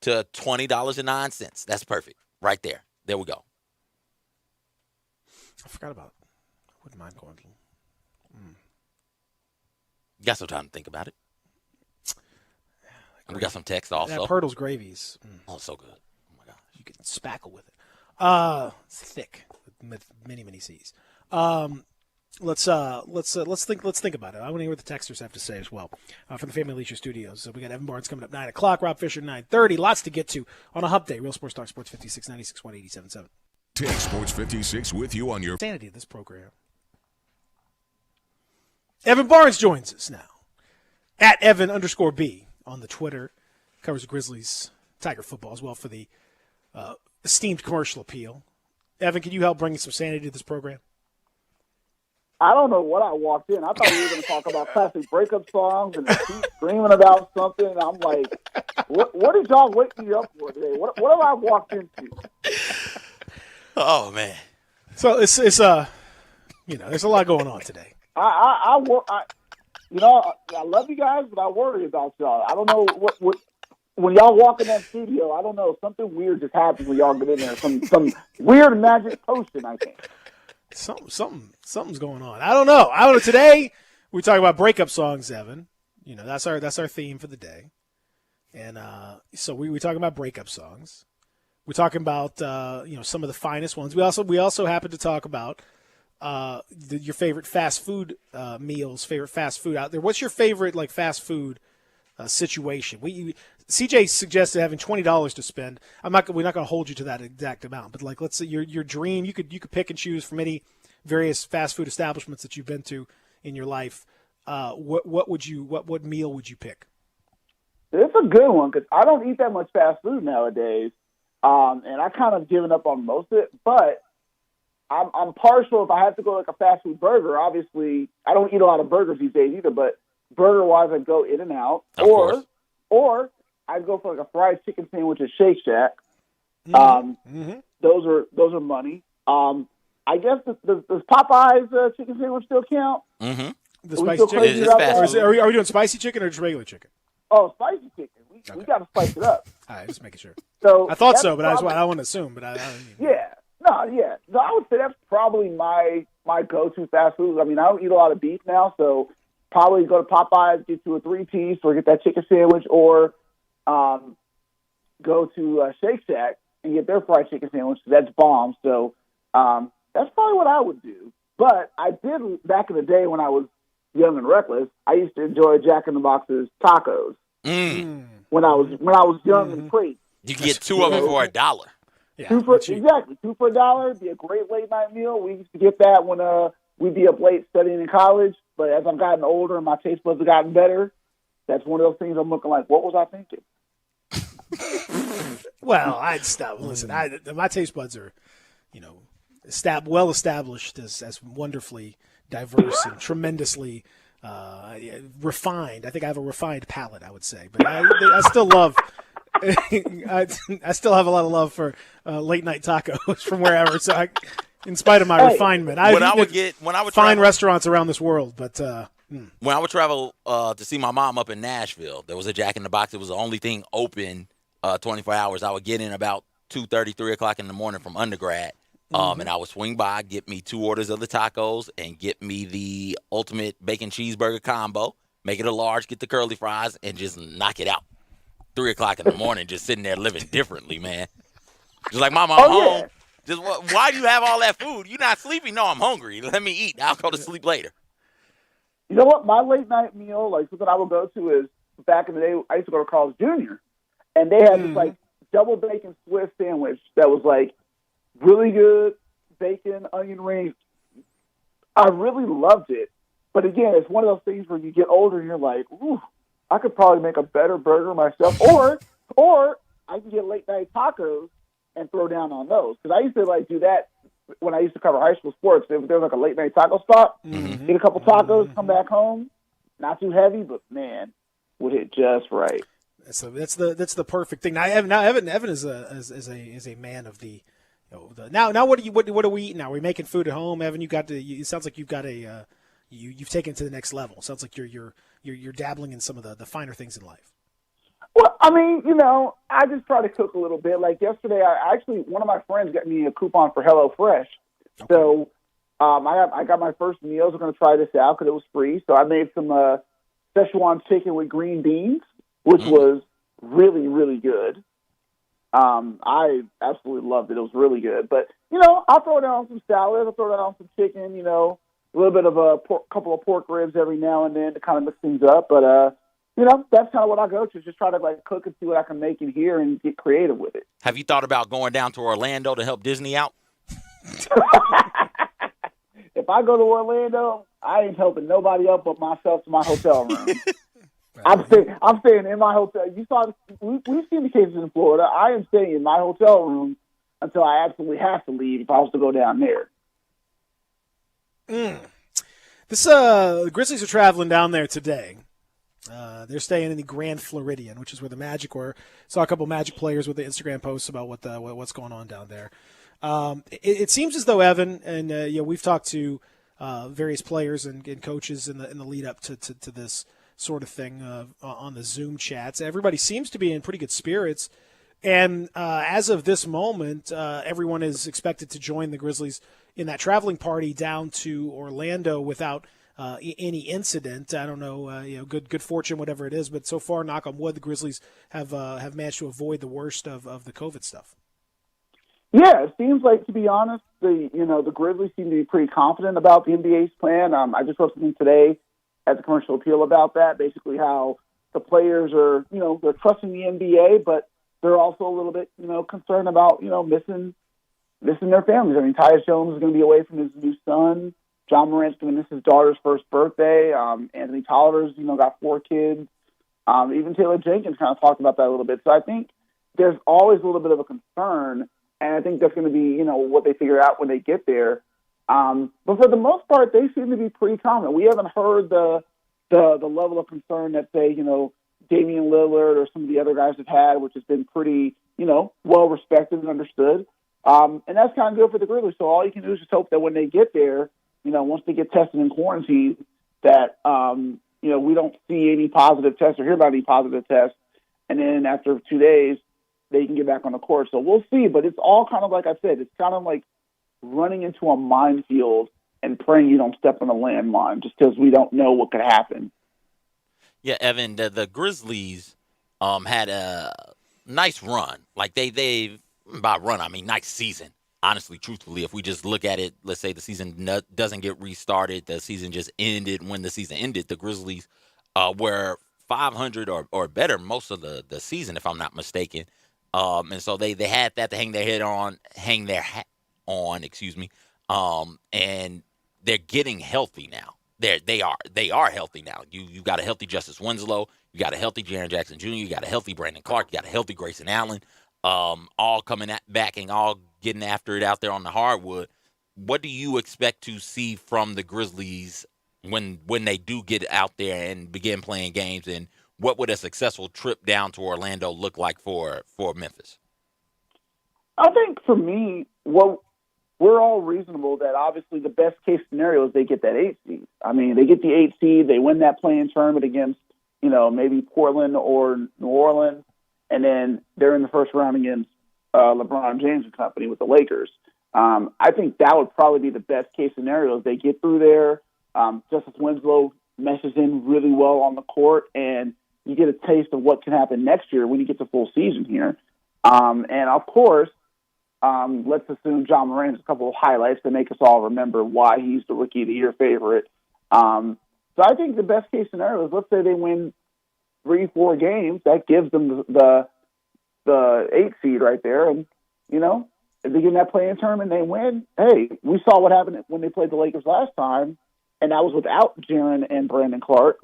to $20.09. That's perfect, right there. There we go. I forgot about it. I wouldn't mind going. You got some time to think about it. We got some text also. That Pirtles gravies. Oh, so good. Oh my gosh. You can spackle with it. It's thick with many C's. Let's think about it. I want to hear what the texters have to say as well from the Family Leisure Studios. So we got Evan Barnes coming up 9:00. Rob Fisher 9:30. Lots to get to on a hump day. Real Sports Talk Sports 56 96 187.7. Take Sports 56 with you on your sanity of this program. Evan Barnes joins us now. At Evan_B on the Twitter. Covers the Grizzlies, Tiger football as well for the esteemed commercial appeal. Evan, can you help bring some sanity to this program? I don't know what I walked in. I thought we were going to talk about classic breakup songs and keep screaming about something. I'm like, what did y'all wake me up for today? What have I walked into? Oh, man. So it's there's a lot going on today. I love you guys, but I worry about y'all. I don't know what when y'all walk in that studio, I don't know, something weird just happens when y'all get in there. Some weird magic potion, I think. Something's going on. I don't know. Today we talk about breakup songs, Evan. That's our theme for the day. And so we talking about breakup songs. We're talking about some of the finest ones. We also happen to talk about your favorite fast food meals, favorite fast food out there. What's your favorite fast food situation? CJ suggested having $20 to spend. We're not going to hold you to that exact amount, but let's say your dream, you could pick and choose from any various fast food establishments that you've been to in your life. What meal would you pick? It's a good one because I don't eat that much fast food nowadays, and I kind of given up on most of it. But I'm partial if I have to go a fast food burger. Obviously, I don't eat a lot of burgers these days either. But burger wise, I'd go In-N-Out, or I'd go for a fried chicken sandwich at Shake Shack. Those are money. I guess does Popeye's chicken sandwich still count? Mm-hmm. The spicy chicken. Are we doing spicy chicken or just regular chicken? Oh, spicy chicken. We got to spice it up. All right, just making sure. So I thought so, but I want to assume. But I No, I would say that's probably my go-to fast food. I mean, I don't eat a lot of beef now, so probably go to Popeyes, get you a 3-piece, or get that chicken sandwich, or go to Shake Shack and get their fried chicken sandwich. That's bomb. So that's probably what I would do. But I did back in the day when I was young and reckless. I used to enjoy Jack in the Box's tacos when I was young and free. You can get two of them for $1. Yeah, two for $1. It'd be a great late night meal. We used to get that when we'd be up late studying in college. But as I've gotten older and my taste buds have gotten better, that's one of those things I'm looking like, what was I thinking? Well, I'd stop. Listen, my taste buds are, well established as wonderfully diverse and tremendously refined. I think I have a refined palate, I would say. But I still love. I still have a lot of love for late night tacos from wherever. So, in spite of my refinement, I would find restaurants around this world. But when I would travel to see my mom up in Nashville, there was a Jack in the Box. It was the only thing open 24 hours. I would get in about 2:30, 3 o'clock in the morning from undergrad. And I would swing by, get me 2 orders of the tacos, and get me the ultimate bacon cheeseburger combo. Make it a large, get the curly fries, and just knock it out. 3 o'clock in the morning, just sitting there living differently, man. Just like, Mama, I'm home. Yeah. Just why do you have all that food? You not sleepy? No, I'm hungry. Let me eat. I'll go to sleep later. You know what? My late night meal, something I would go to is back in the day. I used to go to Carl's Jr. and they had this double bacon Swiss sandwich that was really good, bacon, onion rings. I really loved it. But again, it's one of those things where you get older and you're like, ooh, I could probably make a better burger myself. Or I can get late night tacos and throw down on those. Because I used to do that when I used to cover high school sports. If there was a late night taco spot, get a couple tacos, come back home. Not too heavy, but man, would hit just right. That's the perfect thing. Now Evan is a man of the. Now what are we eating now? Are we making food at home, Evan? It sounds like you've got you've taken it to the next level. It sounds like you're dabbling in some of the finer things in life. Well, I mean, I just try to cook a little bit. Like yesterday, one of my friends got me a coupon for HelloFresh. Okay. So I got my first meals. I'm going to try this out because it was free. So I made some Szechuan chicken with green beans, which was really, really good. I absolutely loved it. It was really good. But, I'll throw down some salad. I'll throw down some chicken, a little bit of a couple of pork ribs every now and then to kind of mix things up. But, that's kind of what I go to, just try to cook and see what I can make in here and get creative with it. Have you thought about going down to Orlando to help Disney out? If I go to Orlando, I ain't helping nobody up but myself to my hotel room. I'm staying in my hotel. We've seen the cases in Florida. I am staying in my hotel room until I absolutely have to leave if I was to go down there. The Grizzlies are traveling down there today. They're staying in the Grand Floridian, which is where the Magic were. Saw a couple Magic players with the Instagram posts about what's going on down there. It seems as though Evan and we've talked to various players and coaches in the lead up to this sort of thing on the Zoom chats. Everybody seems to be in pretty good spirits, and as of this moment, everyone is expected to join the Grizzlies in that traveling party down to Orlando without any incident. I don't know, good fortune, whatever it is, but so far, knock on wood, the Grizzlies have managed to avoid the worst of the COVID stuff. Yeah, it seems like, to be honest, the Grizzlies seem to be pretty confident about the NBA's plan. I just wrote something today as a commercial appeal about that, basically how the players are, they're trusting the NBA, but they're also a little bit, concerned about, missing their families. I mean, Tyus Jones is going to be away from his new son. John Morant's going to miss his daughter's first birthday. Anthony Tolliver's, got 4 kids. Even Taylor Jenkins kind of talked about that a little bit. So I think there's always a little bit of a concern, and I think that's going to be, what they figure out when they get there. But for the most part, they seem to be pretty confident. We haven't heard the level of concern that, say, Damian Lillard or some of the other guys have had, which has been pretty, well respected and understood. And that's kind of good for the Grizzlies. So all you can do is just hope that when they get there, once they get tested in quarantine, that, we don't see any positive tests or hear about any positive tests. And then after 2 days, they can get back on the court. So we'll see. But it's all kind of, like I said, it's kind of like running into a minefield and praying you don't step on a landmine just because we don't know what could happen. Yeah, Evan, the Grizzlies had a nice run. Like they by run, I mean nice season. Honestly, truthfully, if we just look at it, let's say the season doesn't get restarted, the season just ended when the season ended. The Grizzlies were 500 or better most of the season, if I'm not mistaken. And so they had that to hang their hat on, and they're getting healthy now. They are healthy now. You got a healthy Justice Winslow, you got a healthy Jaren Jackson Jr., you got a healthy Brandon Clark, you got a healthy Grayson Allen, all coming back and all getting after it out there on the hardwood. What do you expect to see from the Grizzlies when they do get out there and begin playing games, and what would a successful trip down to Orlando look like for Memphis? I think for me, we're all reasonable that obviously the best case scenario is they get that 8 seed. I mean, they get the 8 seed, they win that play-in tournament against, maybe Portland or New Orleans, and then they're in the first round against LeBron James and company with the Lakers. I think that would probably be the best case scenario. If they get through there, Justice Winslow meshes in really well on the court, and you get a taste of what can happen next year when he gets a full season here. And of course, let's assume John Morant has a couple of highlights to make us all remember why he's the Rookie of the Year favorite. So I think the best case scenario is, let's say they win 3-4 games. That gives them the 8 seed right there. And, if they get in that play-in tournament and they win, hey, we saw what happened when they played the Lakers last time, and that was without Jaren Jackson and Brandon Clark.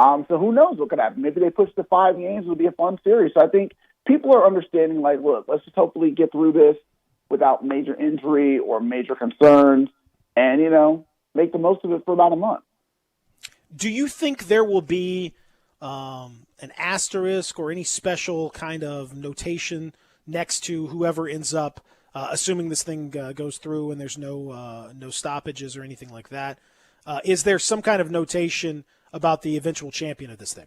So who knows what could happen? Maybe they push to 5 games. It'll be a fun series. So I think people are understanding, like, look, let's just hopefully get through this without major injury or major concerns and, make the most of it for about a month. Do you think there will be an asterisk or any special kind of notation next to whoever ends up, assuming this thing goes through and there's no stoppages or anything like that? Is there some kind of notation about the eventual champion of this thing?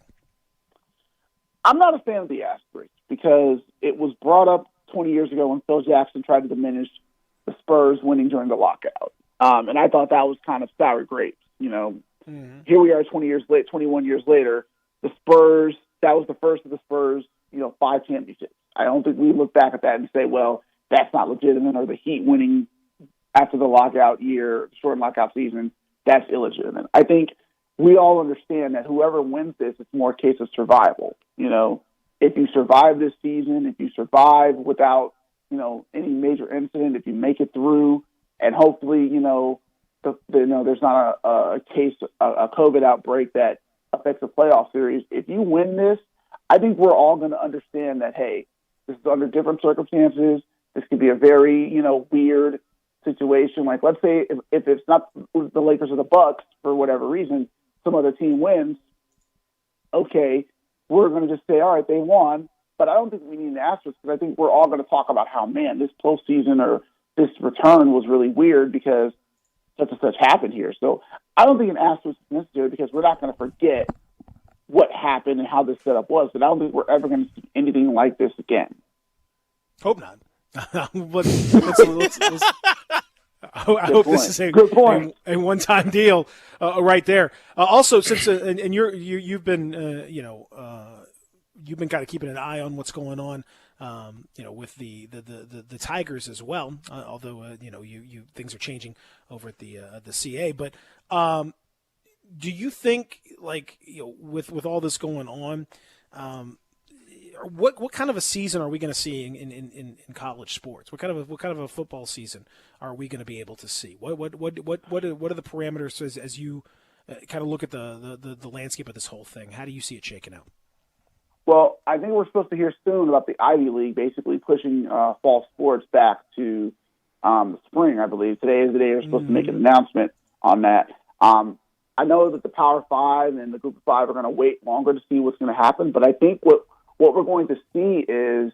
I'm not a fan of the asterisk because it was brought up 20 years ago when Phil Jackson tried to diminish the Spurs winning during the lockout. And I thought that was kind of sour grapes. Here we are 21 years later, the Spurs, that was the first of the Spurs, 5 championships. I don't think we look back at that and say, well, that's not legitimate, or the Heat winning after the lockout year, short lockout season, that's illegitimate. I think we all understand that whoever wins this, it's more a case of survival. If you survive this season, if you survive without, any major incident, if you make it through and hopefully, there's not a case, a COVID outbreak that affects the playoff series. If you win this, I think we're all going to understand that, hey, this is under different circumstances. This could be a very, weird situation. Like, let's say if it's not the Lakers or the Bucks for whatever reason, some other team wins. Okay, we're going to just say, all right, they won. But I don't think we need an asterisk because I think we're all going to talk about how, man, this postseason or this return was really weird because such and such happened here. So I don't think an asterisk is necessary because we're not going to forget what happened and how this setup was. But I don't think we're ever going to see anything like this again. Hope not. I hope this is a one-time deal right there. Also, since and you've been you've been kind of keeping an eye on what's going on, with the Tigers as well. Although you things are changing over at the CA, but do you think with all this going on, what kind of a season are we going to see in college sports? What kind of a football season are we going to be able to see? What are the parameters as you kind of look at the landscape of this whole thing? How do you see it shaking out? Well, I think we're supposed to hear soon about the Ivy League basically pushing fall sports back to the spring, I believe. Today is the day we're supposed to make an announcement on that. I know that the Power Five and the Group of Five are going to wait longer to see what's going to happen, but I think what we're going to see is,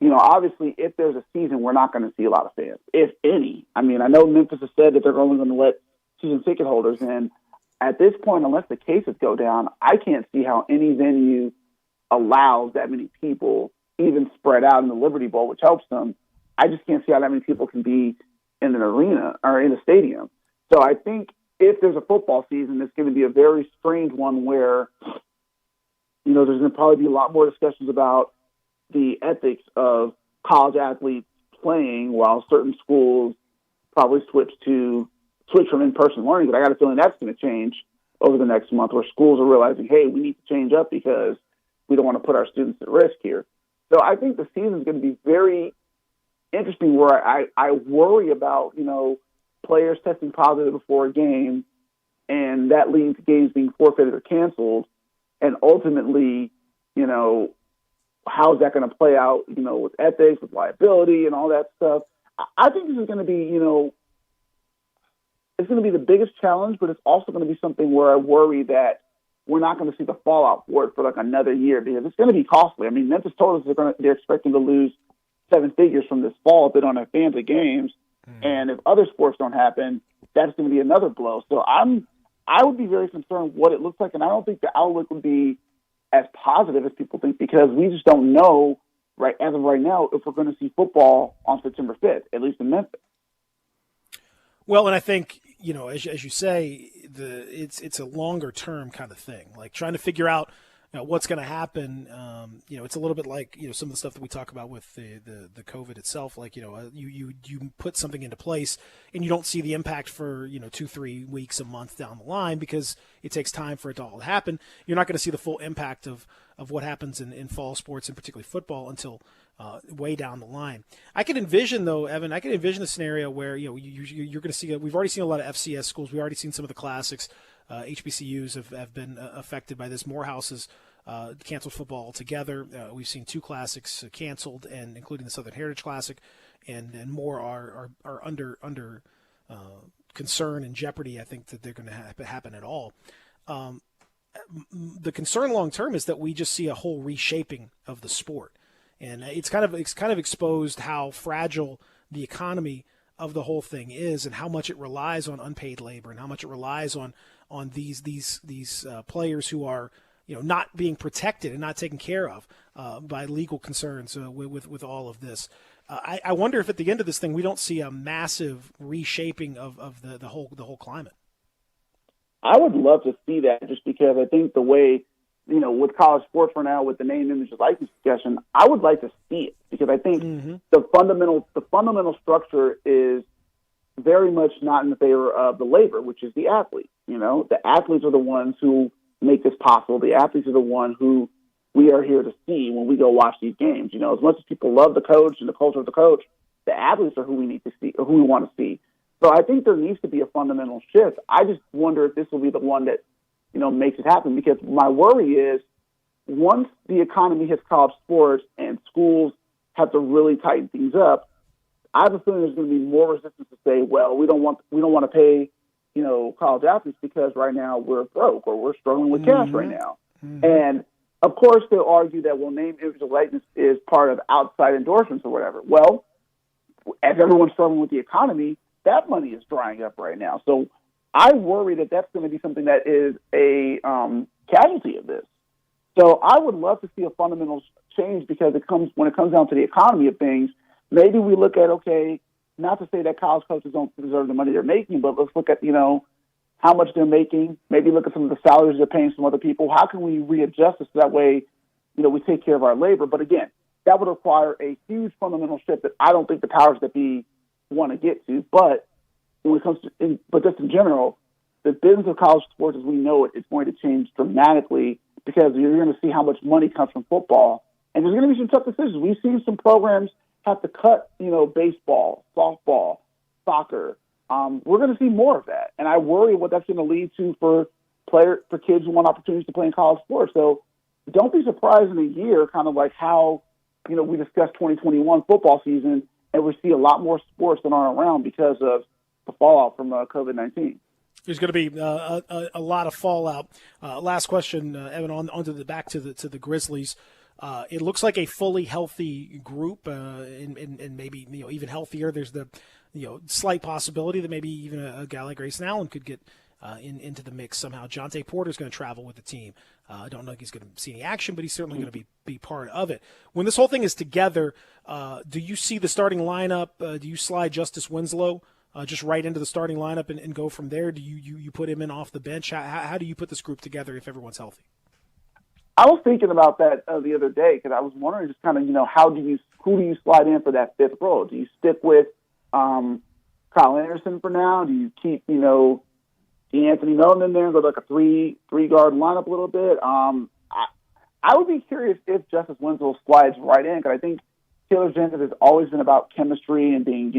obviously if there's a season, we're not going to see a lot of fans, if any. I mean, I know Memphis has said that they're only going to let season ticket holders in. At this point, unless the cases go down, I can't see how any venue allows that many people even spread out in the Liberty Bowl, which helps them. I just can't see how that many people can be in an arena or in a stadium. So I think if there's a football season, it's going to be a very strange one where, there's going to probably be a lot more discussions about the ethics of college athletes playing while certain schools probably switch from in-person learning. But I got a feeling that's going to change over the next month where schools are realizing, hey, we need to change up because we don't want to put our students at risk here. So I think the season is going to be very interesting where I worry about, players testing positive before a game and that leads to games being forfeited or canceled. And ultimately, how is that going to play out, with ethics, with liability and all that stuff? I think this is going to be, it's going to be the biggest challenge, but it's also going to be something where I worry that we're not going to see the fallout for it for like another year because it's going to be costly. I mean, Memphis told us they're expecting to lose 7 figures from this fall if they don't have fans at games. And if other sports don't happen, that's going to be another blow. So I would be very concerned what it looks like, and I don't think the outlook would be as positive as people think because we just don't know as of right now if we're going to see football on September 5th, at least in Memphis. Well, and I think, as you say, it's a longer term kind of thing, like trying to figure out what's going to happen. It's a little bit like some of the stuff that we talk about with the COVID itself. Like you put something into place and you don't see the impact for 2-3 weeks, a month down the line because it takes time for it to all happen. You're not going to see the full impact of what happens in fall sports and particularly football until way down the line. I can envision, though, Evan, a scenario where you're going to see. We've already seen a lot of FCS schools. We've already seen some of the classics. HBCUs have been affected by this. Morehouse has canceled football altogether. We've seen 2 classics canceled, and including the Southern Heritage Classic, and more are under concern and jeopardy. I think that they're going to happen at all. The concern long term is that we just see a whole reshaping of the sport, and it's kind of exposed how fragile the economy of the whole thing is, and how much it relies on unpaid labor, and how much it relies on these players who are not being protected and not taken care of by legal concerns with all of this. I wonder if at the end of this thing we don't see a massive reshaping of the whole climate. I would love to see that just because I think the way, with college sports for now, with the name, image, and likeness discussion, I would like to see it because I think the fundamental structure is very much not in the favor of the labor, which is the athlete. The athletes are the ones who make this possible. The athletes are the one who we are here to see when we go watch these games. As much as people love the coach and the culture of the coach, the athletes are who we need to see, or who we want to see. So I think there needs to be a fundamental shift. I just wonder if this will be the one that, makes it happen, because my worry is once the economy hits college sports and schools have to really tighten things up, I have a feeling there's going to be more resistance to say, well, we don't want to pay, college athletes because right now we're broke or we're struggling with cash right now. And of course they'll argue that, well, name, image, and likeness is part of outside endorsements or whatever. Well, as everyone's struggling with the economy, that money is drying up right now. So I worry that that's going to be something that is a casualty of this. So I would love to see a fundamental change, because when it comes down to the economy of things, maybe we look at, okay, not to say that college coaches don't deserve the money they're making, but let's look at, how much they're making, maybe look at some of the salaries they're paying some other people. How can we readjust this so that way, we take care of our labor? But again, that would require a huge fundamental shift that I don't think the powers that be want to get to. But when it comes to, but just in general, the business of college sports as we know it is going to change dramatically, because you're going to see how much money comes from football. And there's going to be some tough decisions. We've seen some programs have to cut, baseball, softball, soccer. We're going to see more of that. And I worry what that's going to lead to for kids who want opportunities to play in college sports. So don't be surprised in a year, kind of like how, we discussed 2021 football season, and we see a lot more sports that aren't around because of the fallout from COVID-19. There's going to be a lot of fallout. Last question, Evan, back to the Grizzlies. It looks like a fully healthy group, and maybe even healthier. There's the slight possibility that maybe even a guy like Grayson Allen could get into the mix somehow. Jonte Porter's going to travel with the team. I don't know if he's going to see any action, but he's certainly going to be part of it. When this whole thing is together, do you see the starting lineup? Do you slide Justice Winslow just right into the starting lineup and go from there? Do you put him in off the bench? How do you put this group together if everyone's healthy? I was thinking about that the other day, because I was wondering just kind of, who do you slide in for that fifth role? Do you stick with Kyle Anderson for now? Do you keep, Anthony Melton in there and go like a three guard lineup a little bit? I would be curious if Justice Winslow slides right in, because I think Taylor Jenkins has always been about chemistry and being,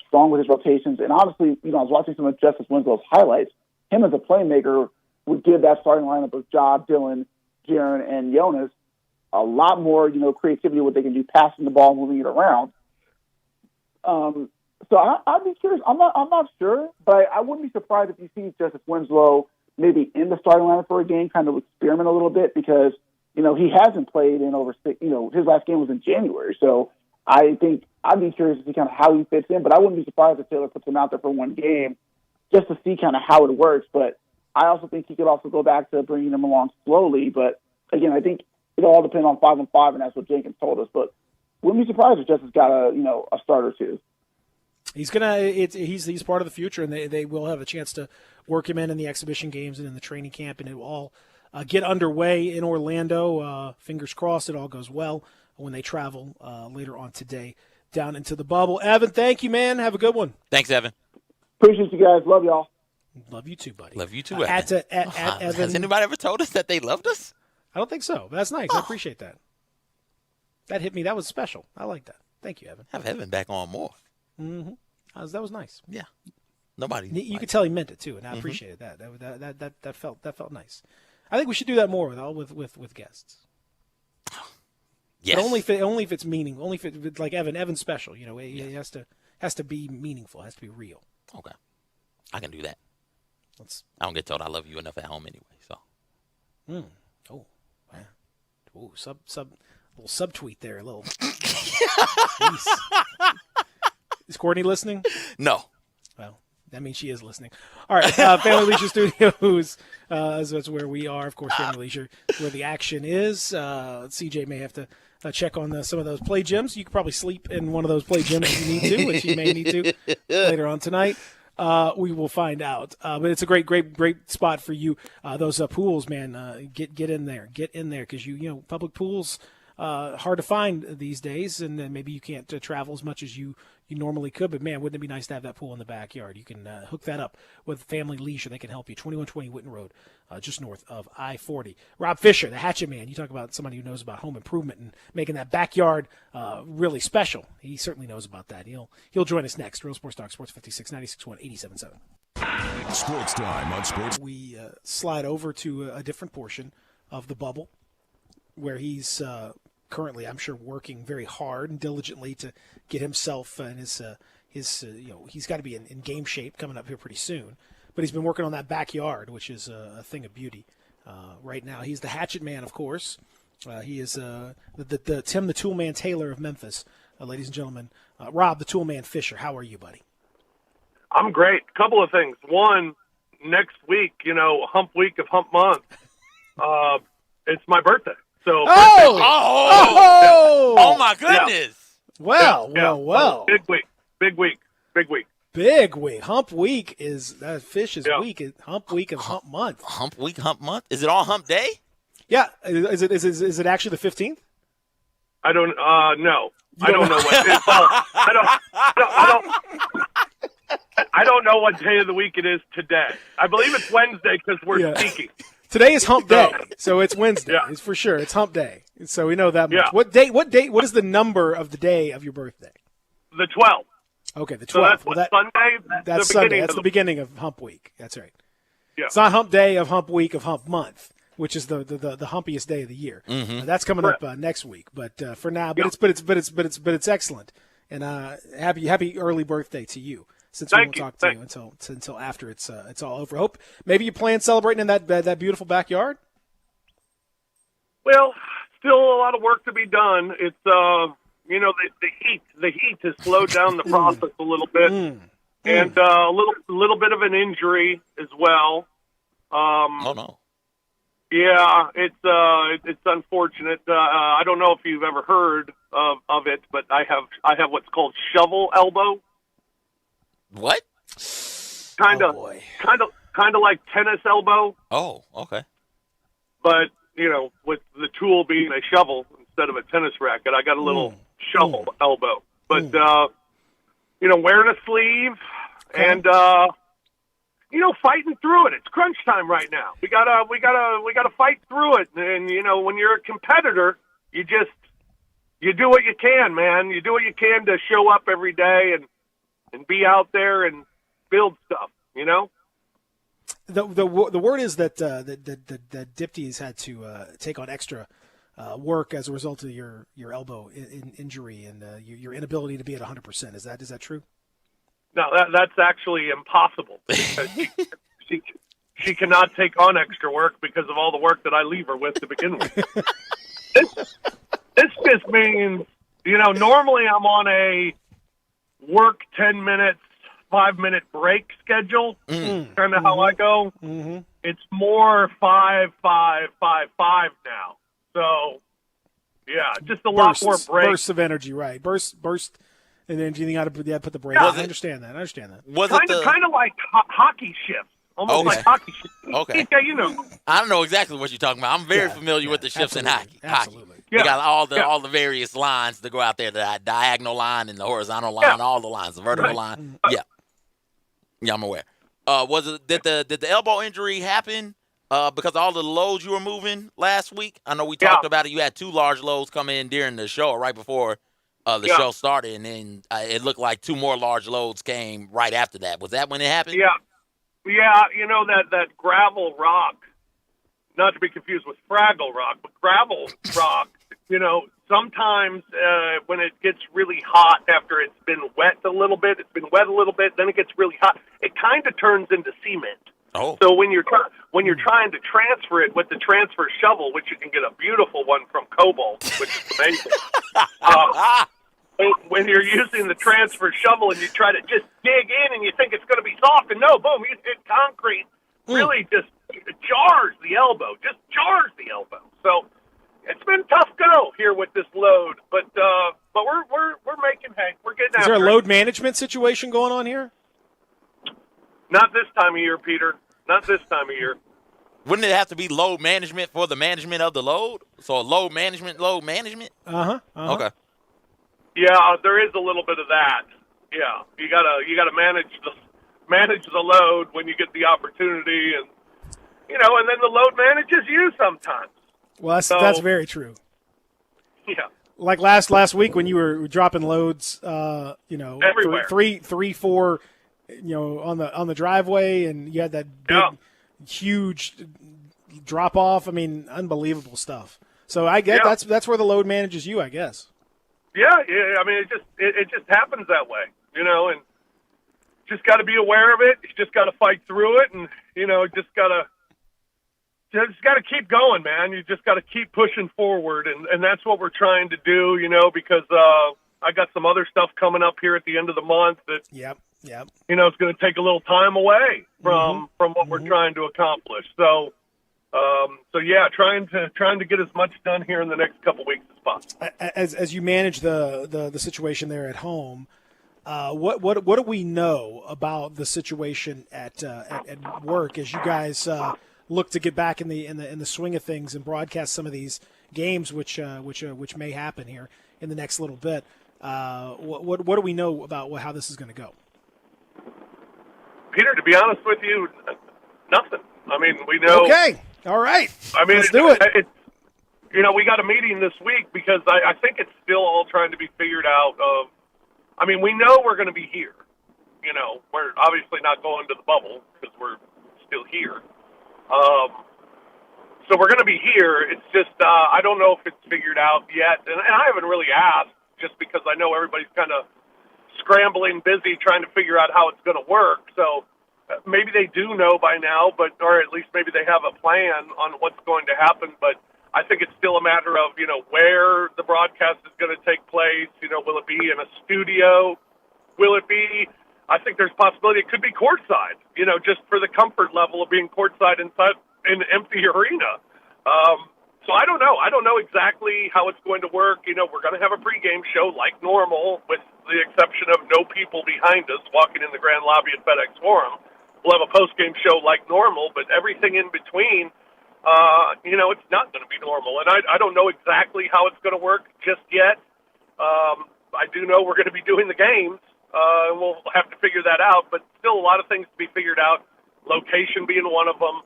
strong with his rotations. And honestly, I was watching some of Justice Winslow's highlights. Him as a playmaker would give that starting lineup of Ja, Dylan, Jaron, and Jonas a lot more, creativity, what they can do passing the ball, moving it around. So I'd be curious. I'm not sure, but I wouldn't be surprised if you see Justice Winslow maybe in the starting lineup for a game, kind of experiment a little bit, because he hasn't played in over 6. His last game was in January, so I think I'd be curious to see kind of how he fits in. But I wouldn't be surprised if Taylor puts him out there for one game just to see kind of how it works. But I also think he could also go back to bringing them along slowly. But again, I think it all depends on 5-on-5, and that's what Jenkins told us. But wouldn't be surprised if Justice got a start or two. He's part of the future, and they will have a chance to work him in the exhibition games and in the training camp, and it will all get underway in Orlando. Fingers crossed it all goes well when they travel later on today down into the bubble. Evan, thank you, man. Have a good one. Thanks, Evan. Appreciate you guys. Love y'all. Love you too, buddy. Love you too, Evan. At Evan. Has anybody ever told us that they loved us? I don't think so. But that's nice. I appreciate that. That hit me. That was special. I like that. Thank you, Evan. Have Evan back on more. Mm-hmm. That was nice. Yeah. Nobody. You could tell he meant it too, and I appreciated that. That felt nice. I think we should do that more with guests. Yes. But only if it's meaning. Only if it's like Evan's special. It has to be meaningful. It has to be real. Okay. I can do that. I don't get told I love you enough at home anyway. So. Oh, man. Oh, little subtweet there, a little. Is Courtney listening? No. Well, that means she is listening. All right, Family Leisure Studios. That's where we are, of course. Family Leisure, where the action is. CJ may have to check on some of those play gyms. You could probably sleep in one of those play gyms if you need to, which you may need to later on tonight. We will find out. But it's a great spot for you. Those pools, man. Get in there. Get in there, because public pools hard to find these days, and then maybe you can't travel as much as you you normally could. But, man, wouldn't it be nice to have that pool in the backyard? You can hook that up with Family Leisure. They can help you. 2120 Witten Road, just north of I-40. Rob Fisher, the Hatchet Man. You talk about somebody who knows about home improvement and making that backyard really special. He certainly knows about that. He'll join us next. Real Sports Talk, Sports 56, 96.1, 87.7. Sports Time on Sports. We slide over to a different portion of the bubble where he's currently, I'm sure, working very hard and diligently to get himself and his he's got to be in game shape coming up here pretty soon. But he's been working on that backyard, which is a thing of beauty right now. He's the Hatchet Man, of course. He is the Tim the Toolman Taylor of Memphis, ladies and gentlemen. Rob the Toolman Fisher, how are you, buddy? I'm great. Couple of things. One, next week, hump week of hump month, it's my birthday. So Oh my goodness. Well. Big week. Big week. Hump week is Fish's week. Hump week of hump month. Hump week, hump month. Is it all hump day? Yeah. Is it actually the 15th? I don't know. I don't know what it's I don't know what day of the week it is today. I believe it's Wednesday because we're speaking. Today is hump day, so it's Wednesday. Yeah. It's for sure. It's hump day, so we know that much. Yeah. What date? What is the number of the day of your birthday? The 12th. Okay, the 12th. So that's Sunday. That's Sunday. That's the beginning of hump week. That's right. Yeah. It's not hump day of hump week of hump month, which is the humpiest day of the year. Mm-hmm. That's coming up next week. But for now, it's excellent. And happy early birthday to you. Since we won't talk to you until after it's all over. Hope maybe you plan celebrating in that beautiful backyard. Well, still a lot of work to be done. It's the heat has slowed down the process a little bit, and a little bit of an injury as well. Oh no. Yeah, it's unfortunate. I don't know if you've ever heard of it, but I have what's called shovel elbow. What? Kind of like tennis elbow. Oh, okay. But with the tool being a shovel instead of a tennis racket, I got a little shovel elbow. But wearing a sleeve and fighting through it. It's crunch time right now. We gotta fight through it. And when you're a competitor, you do what you can, man. You do what you can to show up every day and be out there and build stuff, The word is that Dipty's had to take on extra work as a result of your elbow injury and your inability to be at 100%. Is that true? No, that's actually impossible. Because she cannot take on extra work because of all the work that I leave her with to begin with. This just means, normally I'm on a work 10 minutes, 5-minute break schedule, kind of how I go. Mm-hmm. It's more 5, 5, 5, 5 now. So, yeah, just a lot more breaks. Bursts of energy, right? Burst, and then you got to put the break. I understand that. Was it kind of like hockey shifts. Almost like hockey shifts. Okay. Yeah, I don't know exactly what you're talking about. I'm very familiar with the shifts in hockey. Absolutely. You got all the various lines to go out there, the diagonal line and the horizontal line, all the lines, the vertical line. Yeah, I'm aware. Did the elbow injury happen because of all the loads you were moving last week? I know we talked about it. You had 2 large loads come in during the show, right before the show started, and then it looked like 2 more large loads came right after that. Was that when it happened? Yeah. That gravel rock, not to be confused with Fraggle Rock, but gravel rock. Sometimes when it gets really hot after it's been wet a little bit, then it gets really hot. It kind of turns into cement. Oh. So when you're trying to transfer it with the transfer shovel, which you can get a beautiful one from Cobalt, which is amazing. When you're using the transfer shovel and you try to just dig in and you think it's going to be soft, and no, boom, you hit concrete. Really just jars the elbow. So it's been tough go here with this load, but we're making hay. We're getting after it. Is there a load management situation going on here? Not this time of year, Peter. Not this time of year. Wouldn't it have to be load management for the management of the load? So load management. Uh-huh. Okay. Yeah, there is a little bit of that. Yeah, you gotta manage the load when you get the opportunity, and and then the load manages you sometimes. Well, that's very true. Yeah. Like last week when you were dropping loads, Everywhere. three, four, on the driveway, and you had that big, huge drop off. I mean, unbelievable stuff. So I guess that's where the load manages you, I guess. Yeah. I mean, it just happens that way, and just got to be aware of it. You just got to fight through it, and just got to keep going, man. You just got to keep pushing forward, and that's what we're trying to do, because I got some other stuff coming up here at the end of the month that Yep. it's going to take a little time away from what we're trying to accomplish. So yeah, trying to get as much done here in the next couple weeks as possible. As you manage the situation there at home, what do we know about the situation at work as you guys look to get back in the swing of things and broadcast some of these games, which may happen here in the next little bit? What do we know about how this is going to go? Peter, to be honest with you, nothing. I mean, we know. Okay, all right. I mean, let's do it. We got a meeting this week because I think it's still all trying to be figured out. I mean, we know we're going to be here. We're obviously not going to the bubble because we're still here. So we're going to be here. It's just I don't know if it's figured out yet, and I haven't really asked just because I know everybody's kind of scrambling, busy, trying to figure out how it's going to work. So maybe they do know by now, or at least maybe they have a plan on what's going to happen. But I think it's still a matter of where the broadcast is going to take place. Will it be in a studio? Will it be? I think there's a possibility it could be courtside. Just for the comfort level of being courtside inside an empty arena. So I don't know. I don't know exactly how it's going to work. We're going to have a pregame show like normal, with the exception of no people behind us walking in the grand lobby at FedEx Forum. We'll have a postgame show like normal, but everything in between, it's not going to be normal. And I don't know exactly how it's going to work just yet. I do know we're going to be doing the games, and we'll have to figure that out. But still a lot of things to be figured out, location being one of them.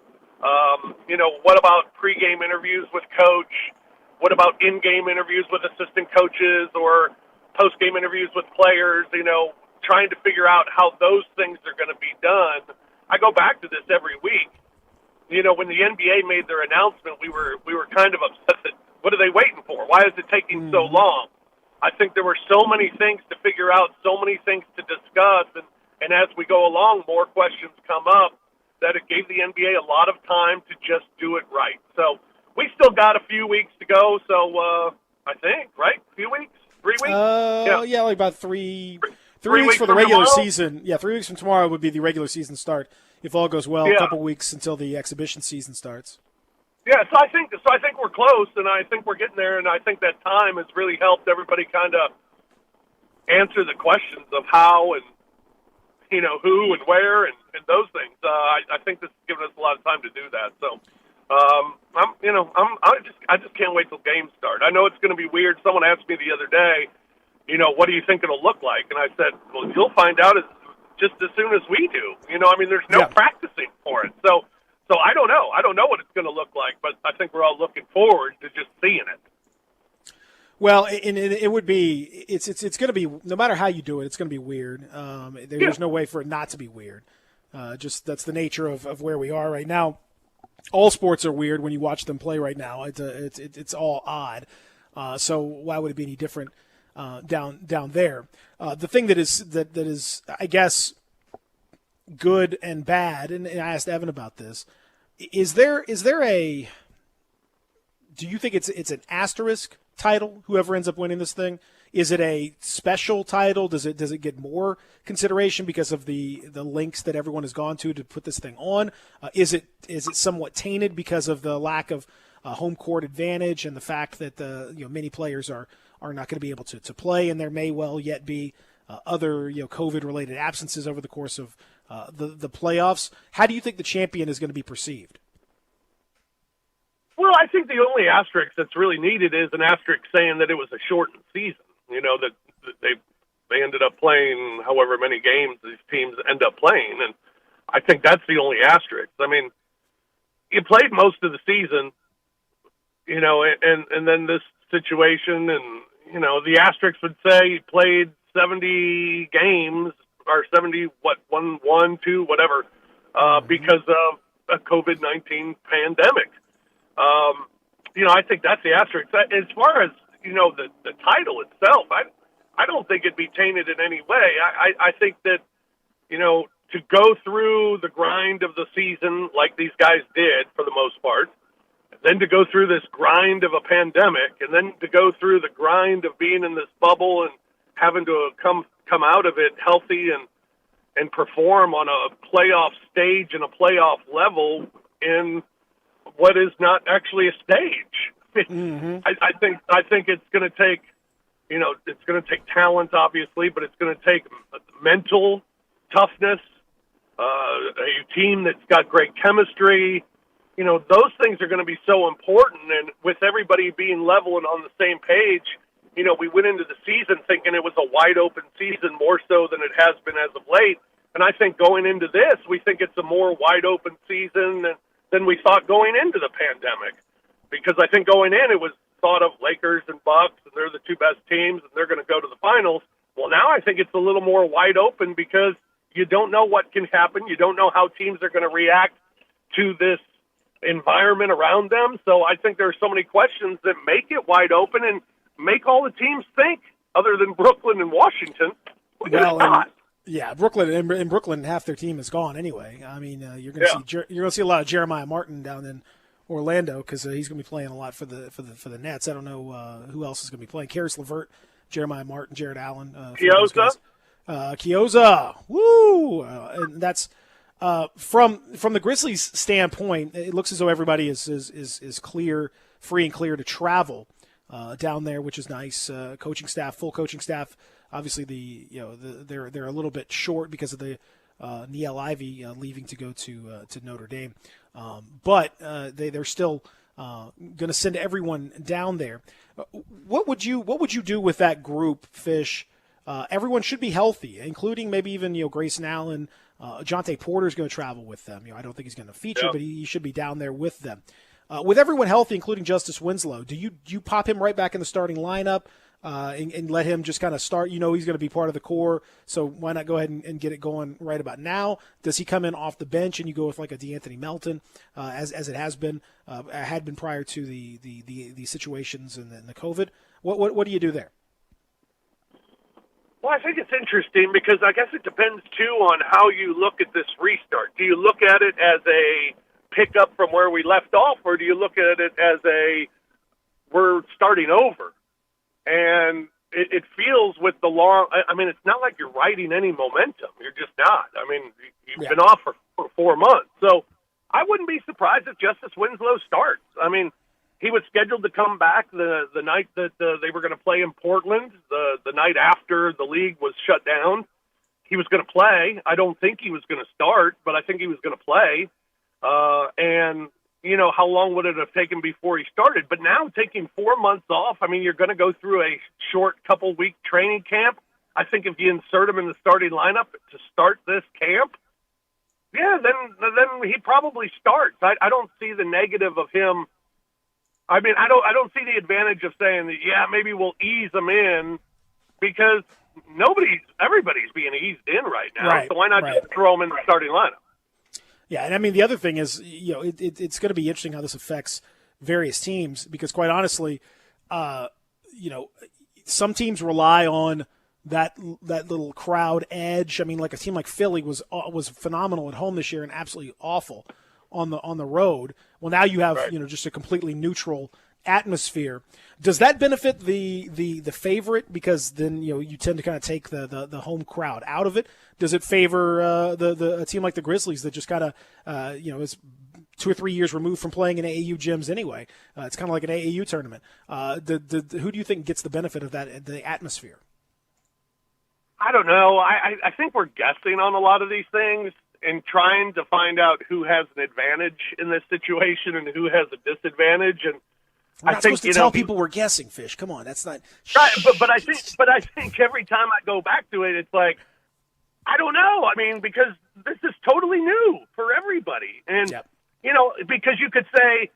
What about pregame interviews with coach? What about in-game interviews with assistant coaches or post-game interviews with players? Trying to figure out how those things are going to be done. I go back to this every week. When the NBA made their announcement, we were kind of upset that what are they waiting for? Why is it taking so long? I think there were so many things to figure out, so many things to discuss, and as we go along, more questions come up, that it gave the NBA a lot of time to just do it right. So we still got a few weeks to go. So I think, right? A few weeks? 3 weeks? Yeah, like about three Three weeks for the from regular tomorrow? season. Yeah, 3 weeks from tomorrow would be the regular season start. If all goes well, a couple weeks until the exhibition season starts. Yeah, so I think we're close, and I think we're getting there, and I think that time has really helped everybody kind of answer the questions of how and who and where and those things. I think this has given us a lot of time to do that. So I just can't wait till games start. I know it's going to be weird. Someone asked me the other day, what do you think it'll look like? And I said, well, you'll find out just as soon as we do. There's no practicing for it. So I don't know. I don't know what it's going to look like, but I think we're all looking forward to just seeing it. Well, and it would be it's going to be, no matter how you do it, it's going to be weird. There's no way for it not to be weird. Just that's the nature of where we are right now. All sports are weird when you watch them play right now. It's all odd. So why would it be any different down there? The thing that is I guess good and bad, and I asked Evan about this. Is there a? Do you think it's an asterisk title? Whoever ends up winning this thing, is it a special title? Does it get more consideration because of the links that everyone has gone to put this thing on? Is it somewhat tainted because of the lack of home court advantage and the fact that many players are not going to be able to play, and there may well yet be other COVID related absences over the course of the playoffs? How do you think the champion is going to be perceived? Well, I think the only asterisk that's really needed is an asterisk saying that it was a shortened season. That They ended up playing however many games these teams end up playing, and I think that's the only asterisk. I mean, you played most of the season, and then this situation, and the asterisk would say you played 70 games or 70 1 2 whatever because of a COVID-19 pandemic. I think that's the asterisk. As far as the title itself, I don't think it'd be tainted in any way. I think that to go through the grind of the season like these guys did for the most part, then to go through this grind of a pandemic, and then to go through the grind of being in this bubble and having to come out of it healthy and perform on a playoff stage and a playoff level in what is not actually a stage. Mm-hmm. I think it's going to take, it's going to take talent, obviously, but it's going to take mental toughness, a team that's got great chemistry. Those things are going to be so important. And with everybody being level and on the same page, we went into the season thinking it was a wide open season more so than it has been as of late. And I think going into this, we think it's a more wide open season than we thought going into the pandemic. Because I think going in, it was thought of Lakers and Bucks, and they're the two best teams, and they're going to go to the finals. Well, now I think it's a little more wide open because you don't know what can happen. You don't know how teams are going to react to this environment around them. So I think there are so many questions that make it wide open and make all the teams think, other than Brooklyn and Washington. Brooklyn, half their team is gone anyway. I mean, you're going to see a lot of Jeremiah Martin down in Orlando because he's going to be playing a lot for the Nets. I don't know who else is going to be playing. Karis LeVert, Jeremiah Martin, Jared Allen, Chiozza, woo! And that's from the Grizzlies' standpoint. It looks as though everybody is free and clear to travel down there, which is nice. Coaching staff, full coaching staff. Obviously, they're a little bit short because of the Niele Ivey leaving to go to Notre Dame, but they're still going to send everyone down there. What would you do with that group, Fish? Everyone should be healthy, including maybe even Grayson Allen. Jonte Porter's going to travel with them. I don't think he's going to feature, but he should be down there with them. With everyone healthy, including Justice Winslow, do you pop him right back in the starting lineup and let him just kind of start? He's going to be part of the core, so why not go ahead and get it going right about now? Does he come in off the bench and you go with like a DeAnthony Melton, as it had been prior to the situations and the COVID? What do you do there? Well, I think it's interesting because I guess it depends, too, on how you look at this restart. Do you look at it as a pickup from where we left off, or do you look at it as we're starting over? And it feels with the long – I mean, it's not like you're riding any momentum. You're just not. I mean, you've been off for 4 months. So I wouldn't be surprised if Justice Winslow starts. I mean, he was scheduled to come back the night that they were going to play in Portland, the night after the league was shut down. He was going to play. I don't think he was going to start, but I think he was going to play. And, how long would it have taken before he started? But now taking 4 months off, I mean, you're going to go through a short couple-week training camp. I think if you insert him in the starting lineup to start this camp, then he probably starts. I don't see the negative of him. I mean, I don't see the advantage of saying that, maybe we'll ease them in because everybody's being eased in right now. Right, so why not just throw them in the starting lineup? Yeah, and I mean, the other thing is, it's going to be interesting how this affects various teams because, quite honestly, some teams rely on that little crowd edge. I mean, like a team like Philly was phenomenal at home this year and absolutely awful on the road. Well, now you have just a completely neutral atmosphere. Does that benefit the favorite because then you tend to kind of take the home crowd out of it? Does it favor a team like the Grizzlies that just kind of is 2 or 3 years removed from playing in AAU gyms anyway? It's kind of like an AAU tournament. Who do you think gets the benefit of that, the atmosphere? I don't know. I think we're guessing on a lot of these things and trying to find out who has an advantage in this situation and who has a disadvantage. And We're I not think, supposed to tell people we're guessing, Fish. Come on, that's not right. But I think every time I go back to it, it's like, I don't know. I mean, because this is totally new for everybody. And, Yep. Because you could say,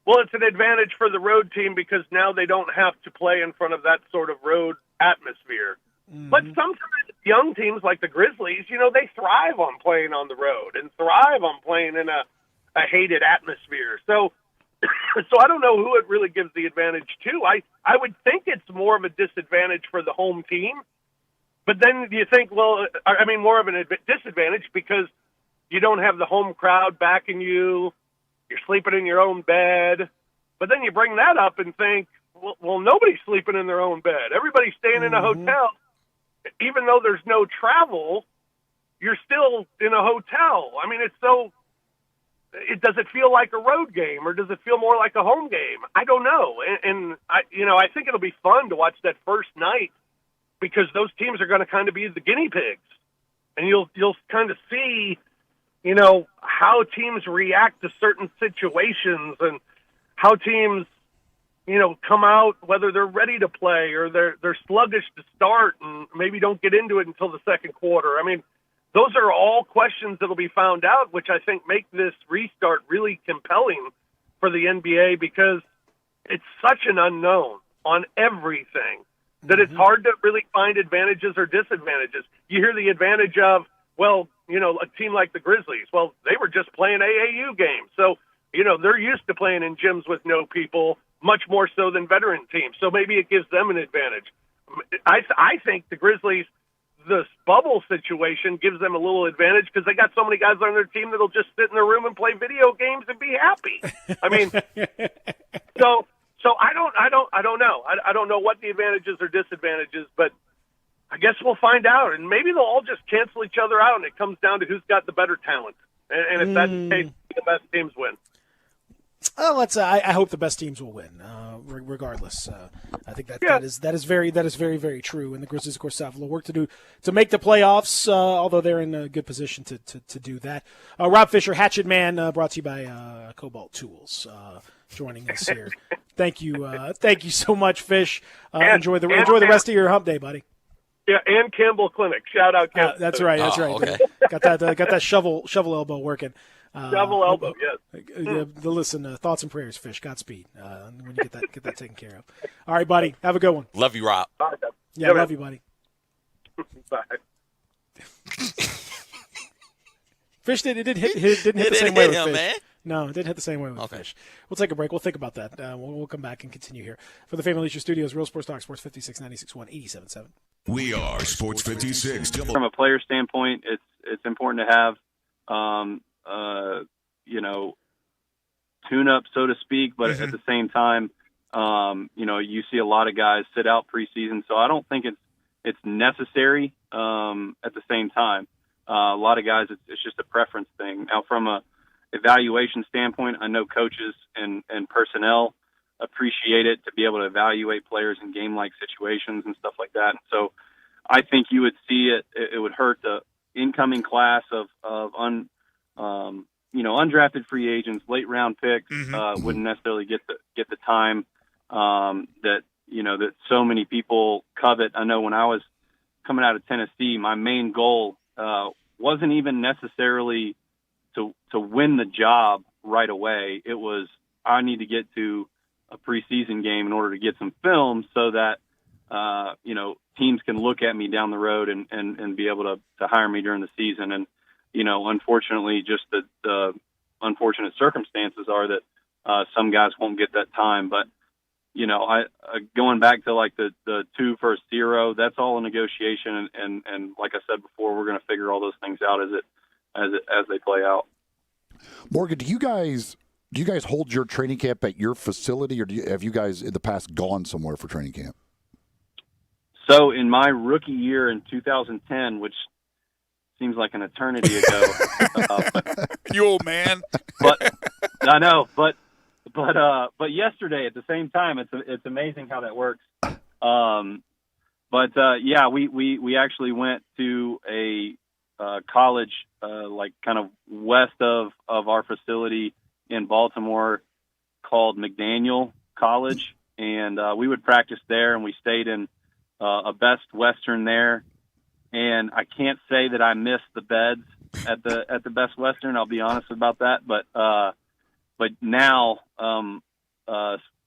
well, it's an advantage for the road team because now they don't have to play in front of that sort of road atmosphere. Mm-hmm. But sometimes young teams like the Grizzlies, they thrive on playing on the road and thrive on playing in a hated atmosphere. So I don't know who it really gives the advantage to. I would think it's more of a disadvantage for the home team. But then you think, well, I mean, more of an disadvantage because you don't have the home crowd backing you. You're sleeping in your own bed. But then you bring that up and think, well, nobody's sleeping in their own bed. Everybody's staying in a hotel. Even though there's no travel, you're still in a hotel. I mean, does it feel like a road game or does it feel more like a home game? I don't know. And I think it'll be fun to watch that first night because those teams are going to kind of be the guinea pigs. And you'll kind of see, how teams react to certain situations and how teams, come out, whether they're ready to play or they're sluggish to start and maybe don't get into it until the second quarter. I mean, those are all questions that'll be found out, which I think make this restart really compelling for the NBA because it's such an unknown on everything that it's hard to really find advantages or disadvantages. You hear the advantage of, well, a team like the Grizzlies. Well, they were just playing AAU games. So, they're used to playing in gyms with no people, much more so than veteran teams. So maybe it gives them an advantage. I think the Grizzlies, this bubble situation gives them a little advantage because they got so many guys on their team that'll just sit in their room and play video games and be happy. I mean, so I don't know. I don't know what the advantages or disadvantages, but I guess we'll find out. And maybe they'll all just cancel each other out, and it comes down to who's got the better talent. And if that's the case, the best teams win. Well, I hope the best teams will win, regardless. I think that is very very true. And the Grizzlies, of course, have a little work to do to make the playoffs. Although they're in a good position to do that. Rob Fisher, Hatchet Man, brought to you by Cobalt Tools, joining us here. Thank you so much, Fish. Enjoy the rest of your hump day, buddy. Yeah, and Campbell Clinic. Shout out, Campbell. That's right. Okay. Got that shovel elbow working. Shovel elbow, yes. Listen, thoughts and prayers, Fish. Godspeed when you get that taken care of. All right, buddy. Have a good one. Love you, Rob. Bye. Yeah, love you, buddy. Bye. Fish didn't hit the same way with Fish. Man. No, it didn't hit the same way with Fish. We'll take a break. We'll think about that. We'll come back and continue here. For the Family Leisure Studios, Real Sports Talk, Sports 56, 96.1, 87.7. We are Sports 56. From a player standpoint, it's important to have, tune up, so to speak, but at the same time, you see a lot of guys sit out preseason, so I don't think it's necessary. At the same time, a lot of guys, it's just a preference thing. Now, from a evaluation standpoint, I know coaches and personnel appreciate it to be able to evaluate players in game-like situations and stuff like that. And so I think you would see it would hurt the incoming class of undrafted free agents, late round picks, wouldn't necessarily get the time that so many people covet. I know when I was coming out of Tennessee, my main goal wasn't even necessarily to win the job right away. It was, I need to get to a preseason game in order to get some film so that, teams can look at me down the road and be able to hire me during the season. And, unfortunately, just the unfortunate circumstances are that some guys won't get that time. But, going back to like the 2 versus 0, that's all a negotiation. And like I said before, we're going to figure all those things out as they play out. Morgan, do you guys hold your training camp at your facility, or have you guys in the past gone somewhere for training camp? So in my rookie year in 2010, which seems like an eternity ago, you old man. But I know, but yesterday at the same time, it's amazing how that works. We actually went to a college like kind of west of our facility in Baltimore called McDaniel. College, and we would practice there, and we stayed in a Best Western there. And I can't say that I missed the beds at the Best Western. I'll be honest about that. But now,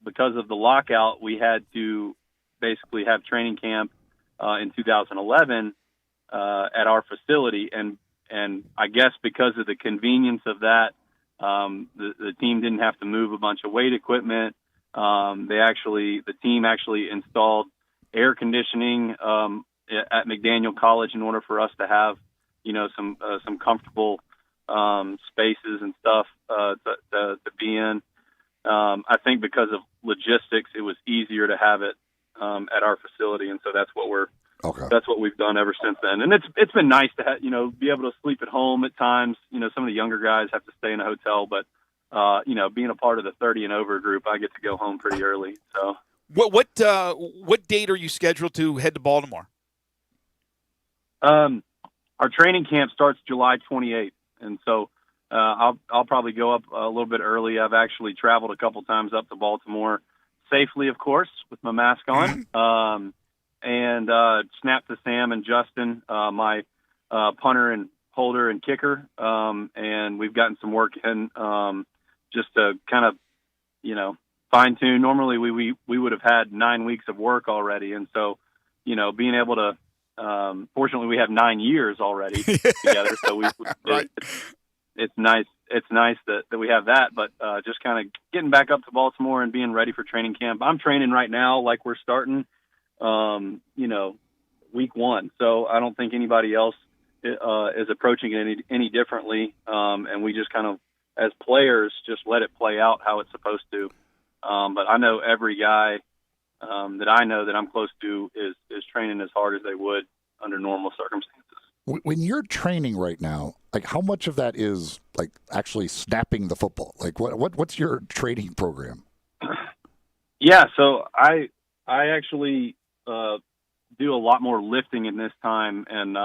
because of the lockout, we had to basically have training camp in 2011 at our facility, and I guess because of the convenience of that, the team didn't have to move a bunch of weight equipment. The team actually installed air conditioning at McDaniel College in order for us to have, some comfortable spaces and stuff to be in. I think because of logistics, it was easier to have it at our facility, and so that's what we've done ever since then. And it's been nice to be able to sleep at home at times. Some of the younger guys have to stay in a hotel, but being a part of the 30 and over group, I get to go home pretty early. So what date are you scheduled to head to Baltimore? Our training camp starts July 28th, and so I'll probably go up a little bit early. I've actually traveled a couple times up to Baltimore, safely, of course, with my mask on. And snap to Sam and Justin, my punter and holder and kicker, and we've gotten some work in just to kind of, fine tune. Normally we would have had 9 weeks of work already, and so being able to. Fortunately, we have 9 years already together, so right. It's nice. It's nice that we have that, but just kind of getting back up to Baltimore and being ready for training camp. I'm training right now, like we're starting, week 1. So I don't think anybody else is approaching it any differently, and we just kind of, as players, just let it play out how it's supposed to. But I know every guy that I know that I'm close to is training as hard as they would under normal circumstances. When you're training right now, like how much of that is like actually snapping the football? Like what's your training program? Yeah, so I actually do a lot more lifting in this time, and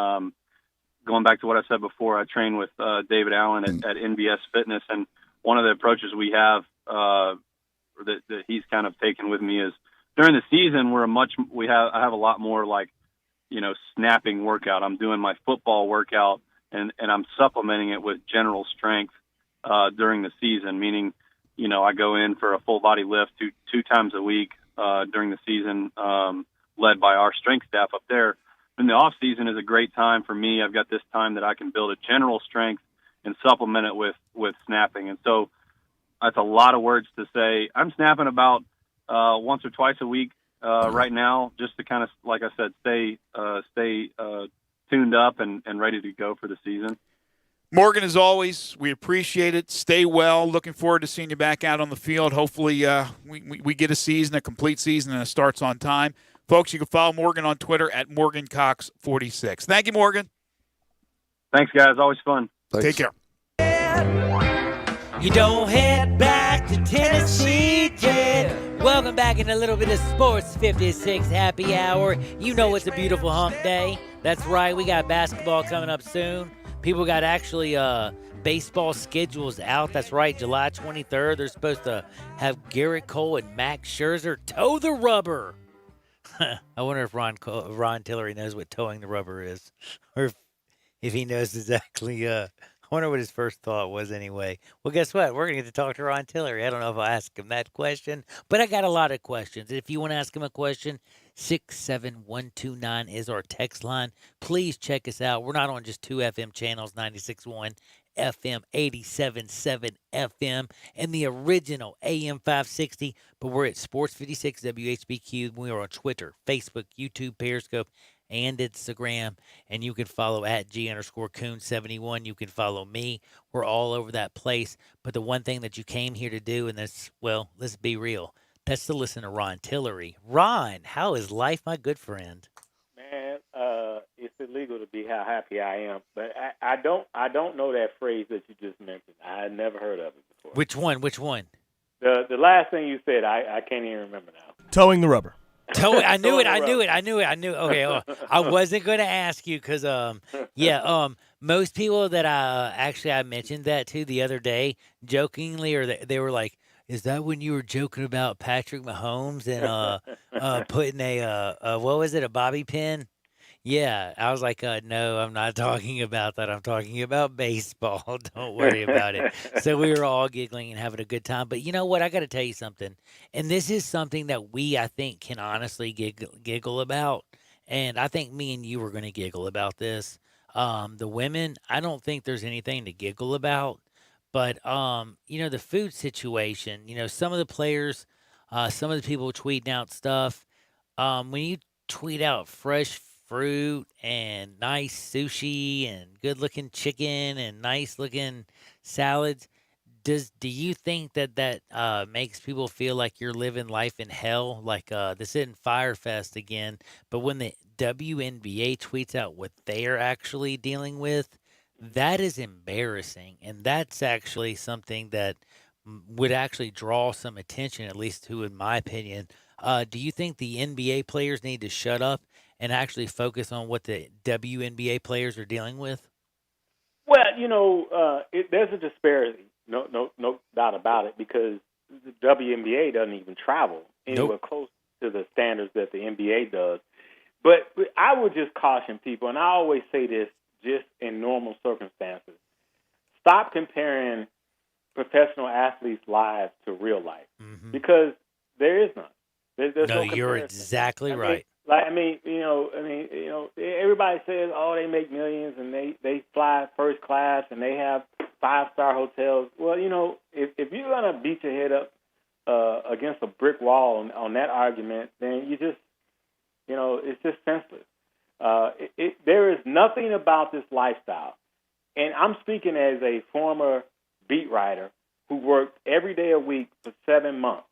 going back to what I said before, I train with David Allen at NBS Fitness, and one of the approaches we have that he's kind of taken with me is during the season I have a lot more like snapping workout. I'm doing my football workout and I'm supplementing it with general strength during the season, meaning I go in for a full body lift two times a week during the season, led by our strength staff up there. And the off season is a great time for me. I've got this time that I can build a general strength and supplement it with snapping. And so that's a lot of words to say. I'm snapping about once or twice a week right now, just to kind of, like I said, stay tuned up and ready to go for the season. Morgan, as always, we appreciate it. Stay well. Looking forward to seeing you back out on the field. Hopefully we get a complete season, and it starts on time. Folks, you can follow Morgan on Twitter at MorganCox46. Thank you, Morgan. Thanks, guys. Always fun. Thanks. Take care. You don't head back to Tennessee yet. Welcome back in a little bit of Sports 56 Happy Hour. You know it's a beautiful hump day. That's right. We got basketball coming up soon. People got actually baseball schedules out. That's right. July 23rd, they're supposed to have Garrett Cole and Max Scherzer toe the rubber. I wonder if Ron Tillery knows what towing the rubber is, or if he knows exactly. I wonder what his first thought was anyway. Well, guess what? We're going to get to talk to Ron Tillery. I don't know if I'll ask him that question, but I got a lot of questions. If you want to ask him a question, 67129 is our text line. Please check us out. We're not on just 2 FM channels, 96.1 FM, 87.7 FM, and the original AM 560, but we're at Sports 56 WHBQ. We are on Twitter, Facebook, YouTube, Periscope, and Instagram, and you can follow at G_Coon71. You can follow me. We're all over that place. But the one thing that you came here to do, and that's, well, let's be real, that's to listen to Ron Tillery. Ron, how is life, my good friend? Man, it's illegal to be how happy I am, but I don't know that phrase that you just mentioned. I had never heard of it before. Which one? The last thing you said, I can't even remember now. Towing the rubber. I knew it. Okay, I wasn't going to ask you because, most people that I mentioned that to the other day, jokingly, or they were like, is that when you were joking about Patrick Mahomes and putting what was it, a bobby pin? Yeah, I was like, no, I'm not talking about that. I'm talking about baseball. Don't worry about it. So we were all giggling and having a good time. But you know what? I got to tell you something. And this is something that I think, can honestly giggle about. And I think me and you were going to giggle about this. The women, I don't think there's anything to giggle about. But, the food situation, some of the players, some of the people tweeting out stuff. When you tweet out fresh fruit and nice sushi and good looking chicken and nice looking salads, do you think that makes people feel like you're living life in hell? Like this isn't Firefest again, but when the WNBA tweets out what they're actually dealing with, that is embarrassing, and that's actually something that would actually draw some attention, at least to, in my opinion. Do you think the NBA players need to shut up and actually focus on what the WNBA players are dealing with? Well, there's a disparity, no doubt about it, because the WNBA doesn't even travel anywhere close to the standards that the NBA does. But I would just caution people, and I always say this just in normal circumstances: stop comparing professional athletes' lives to real life, because there is none. There's no you're comparison. exactly right. Everybody says, oh, they make millions and they fly first class and they have 5-star hotels. Well, if you're going to beat your head up against a brick wall on that argument, then you just, it's just senseless. There is nothing about this lifestyle. And I'm speaking as a former beat writer who worked every day a week for 7 months.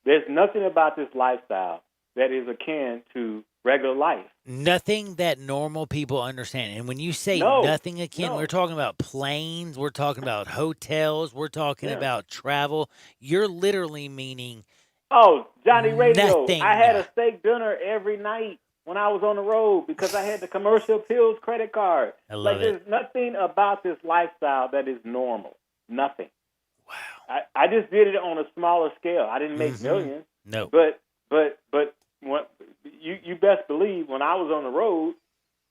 There's nothing about this lifestyle that is akin to regular life. Nothing that normal people understand. And when you say nothing akin, we're talking about planes, we're talking about hotels, we're talking about travel. You're literally meaning Johnny Radio. nothing. I had a steak dinner every night when I was on the road because I had the Commercial Appeals credit card. I love it. There's nothing about this lifestyle that is normal. Nothing. Wow. I just did it on a smaller scale. I didn't make millions. No. But what, you best believe when I was on the road,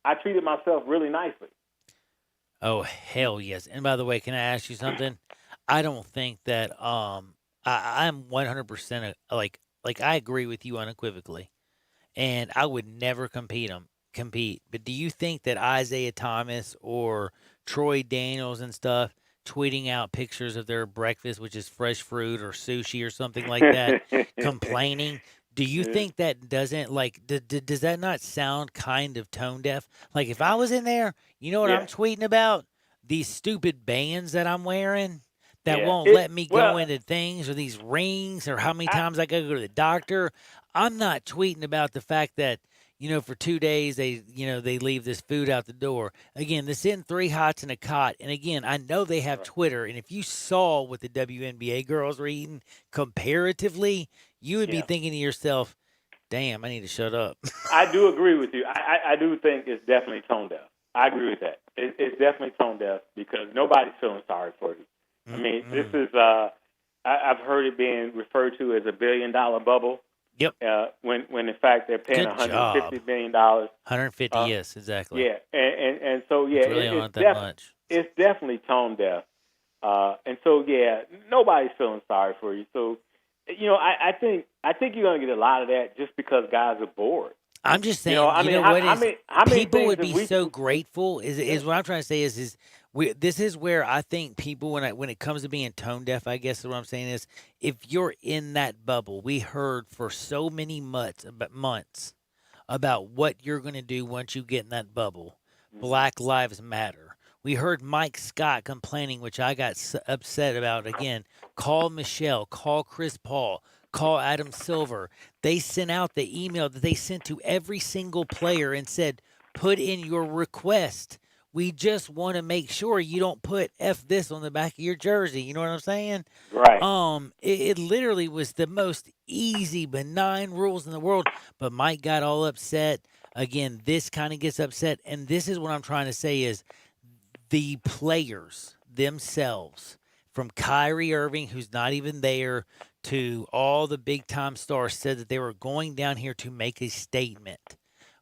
I treated myself really nicely. Oh, hell yes. And by the way, can I ask you something? I don't think that I'm 100% like I agree with you unequivocally. And I would never compete. But do you think that Isaiah Thomas or Troy Daniels and stuff tweeting out pictures of their breakfast, which is fresh fruit or sushi or something like that, complaining? Do you think that doesn't, does that not sound kind of tone deaf? Like, if I was in there, you know what I'm tweeting about? These stupid bands that I'm wearing that won't let me go into things, or these rings, or how many times I got to go to the doctor. I'm not tweeting about the fact that, for 2 days they leave this food out the door. Again, this isn't 3 hots and a cot. And again, I know they have Twitter, and if you saw what the WNBA girls were eating comparatively, you would be thinking to yourself, damn, I need to shut up. I do agree with you. I do think it's definitely tone deaf. I agree with that. It's definitely tone deaf because nobody's feeling sorry for you. I mean, this is, I've heard it being referred to as a $1 billion bubble. Yep. When in fact they're paying $150 million. 150, yes, exactly. Yeah, and so it's really not that much. It's definitely tone deaf, and so nobody's feeling sorry for you. So, I think you're going to get a lot of that just because guys are bored. I'm just saying, people would be so grateful. Is what I'm trying to say is this is where I think people, when it comes to being tone deaf, I guess what I'm saying is, if you're in that bubble, we heard for so many months about what you're going to do once you get in that bubble. Black Lives Matter. We heard Mike Scott complaining, which I got upset about. Again, call Michelle, call Chris Paul, call Adam Silver. They sent out the email that they sent to every single player and said, put in your request. We just want to make sure you don't put F this on the back of your jersey. You know what I'm saying? Right. It literally was the most easy, benign rules in the world. But Mike got all upset. Again, this kind of gets upset. And this is what I'm trying to say is the players themselves from Kyrie Irving, who's not even there, to all the big time stars, said that they were going down here to make a statement.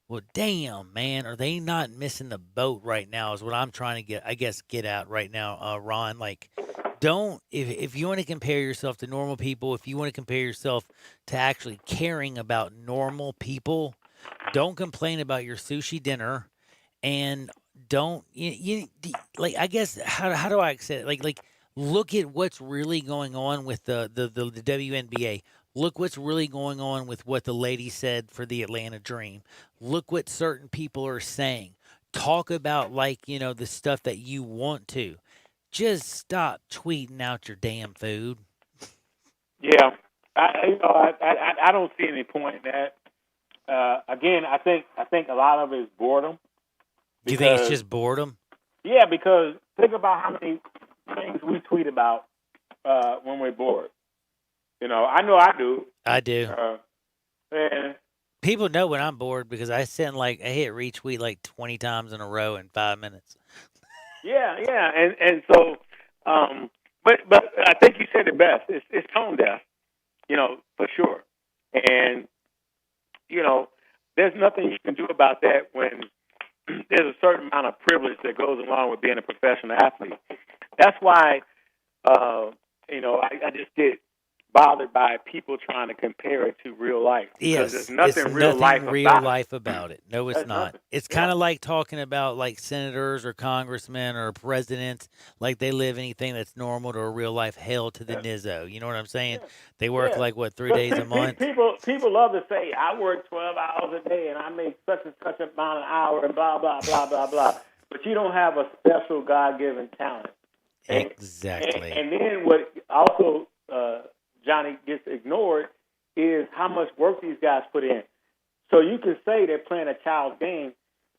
Well, damn, man, are they not missing the boat right now? Is what I'm trying to get out right now, Ron. Like, don't if you want to compare yourself to normal people, if you want to compare yourself to actually caring about normal people, don't complain about your sushi dinner, and don't like. I guess how do I say it? Like look at what's really going on with the WNBA. Look what's really going on with what the lady said for the Atlanta Dream. Look what certain people are saying. Talk about the stuff that you want to. Just stop tweeting out your damn food. Yeah, I don't see any point in that. Again, I think a lot of it is boredom. Do you think it's just boredom? Yeah, because think about how many things we tweet about when we're bored. I know I do. I do. And people know when I'm bored because I hit retweet like 20 times in a row in 5 minutes. Yeah, and so, but I think you said it best. It's tone deaf, for sure. And there's nothing you can do about that when there's a certain amount of privilege that goes along with being a professional athlete. That's why, I just get bothered by people trying to compare it to real life. Yes, there's nothing it's real life about it. No, it's not. nothing. It's kind of like talking about like senators or congressmen or presidents, like they live anything that's normal to a real life hell to the nizzo. You know what I'm saying? They work Yeah. 3 days a month. People love to say, I work 12 hours a day and I make such and such amount an hour and blah, blah, blah, blah, blah. But you don't have a special God-given talent. Exactly. And then what also, Johnny, gets ignored is how much work these guys put in. So you can say they're playing a child's game,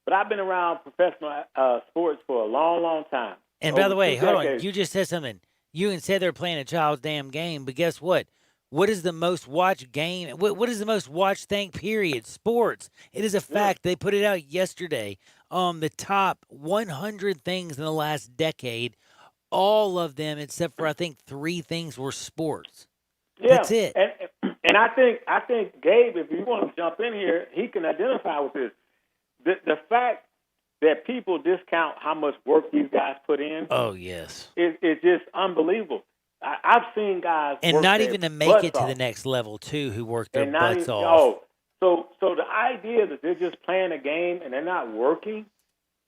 but I've been around professional sports for a long, long time. And by the way, hold on. decades. You just said something. You can say they're playing a child's damn game, but guess what? What is the most watched game? What is the most watched thing, period? Sports. It is a fact. They put it out yesterday. The top 100 things in the last decade, all of them, except for I think 3 things, were sports. Yeah. That's it. And I think Gabe, if you want to jump in here, he can identify with this. The fact that people discount how much work these guys put in. Oh yes. Is just unbelievable. I've seen guys and work not their even to make butts it to off. the next level too, who work their And not butts even- off. So the idea that they're just playing a game and they're not working,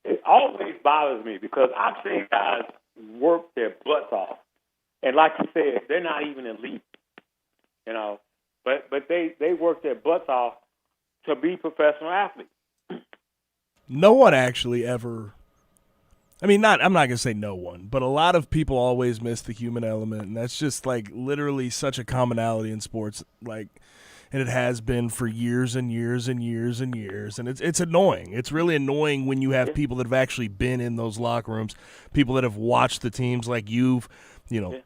it always bothers me because I've seen guys work their butts off, and like you said, they're not even elite, but they work their butts off to be professional athletes. No one actually ever. I mean, I'm not gonna say no one, but a lot of people always miss the human element, and that's just like literally such a commonality in sports, and it has been for years and years and years and years, and it's annoying. It's really annoying when you have people that have actually been in those locker rooms, people that have watched the teams, like you've,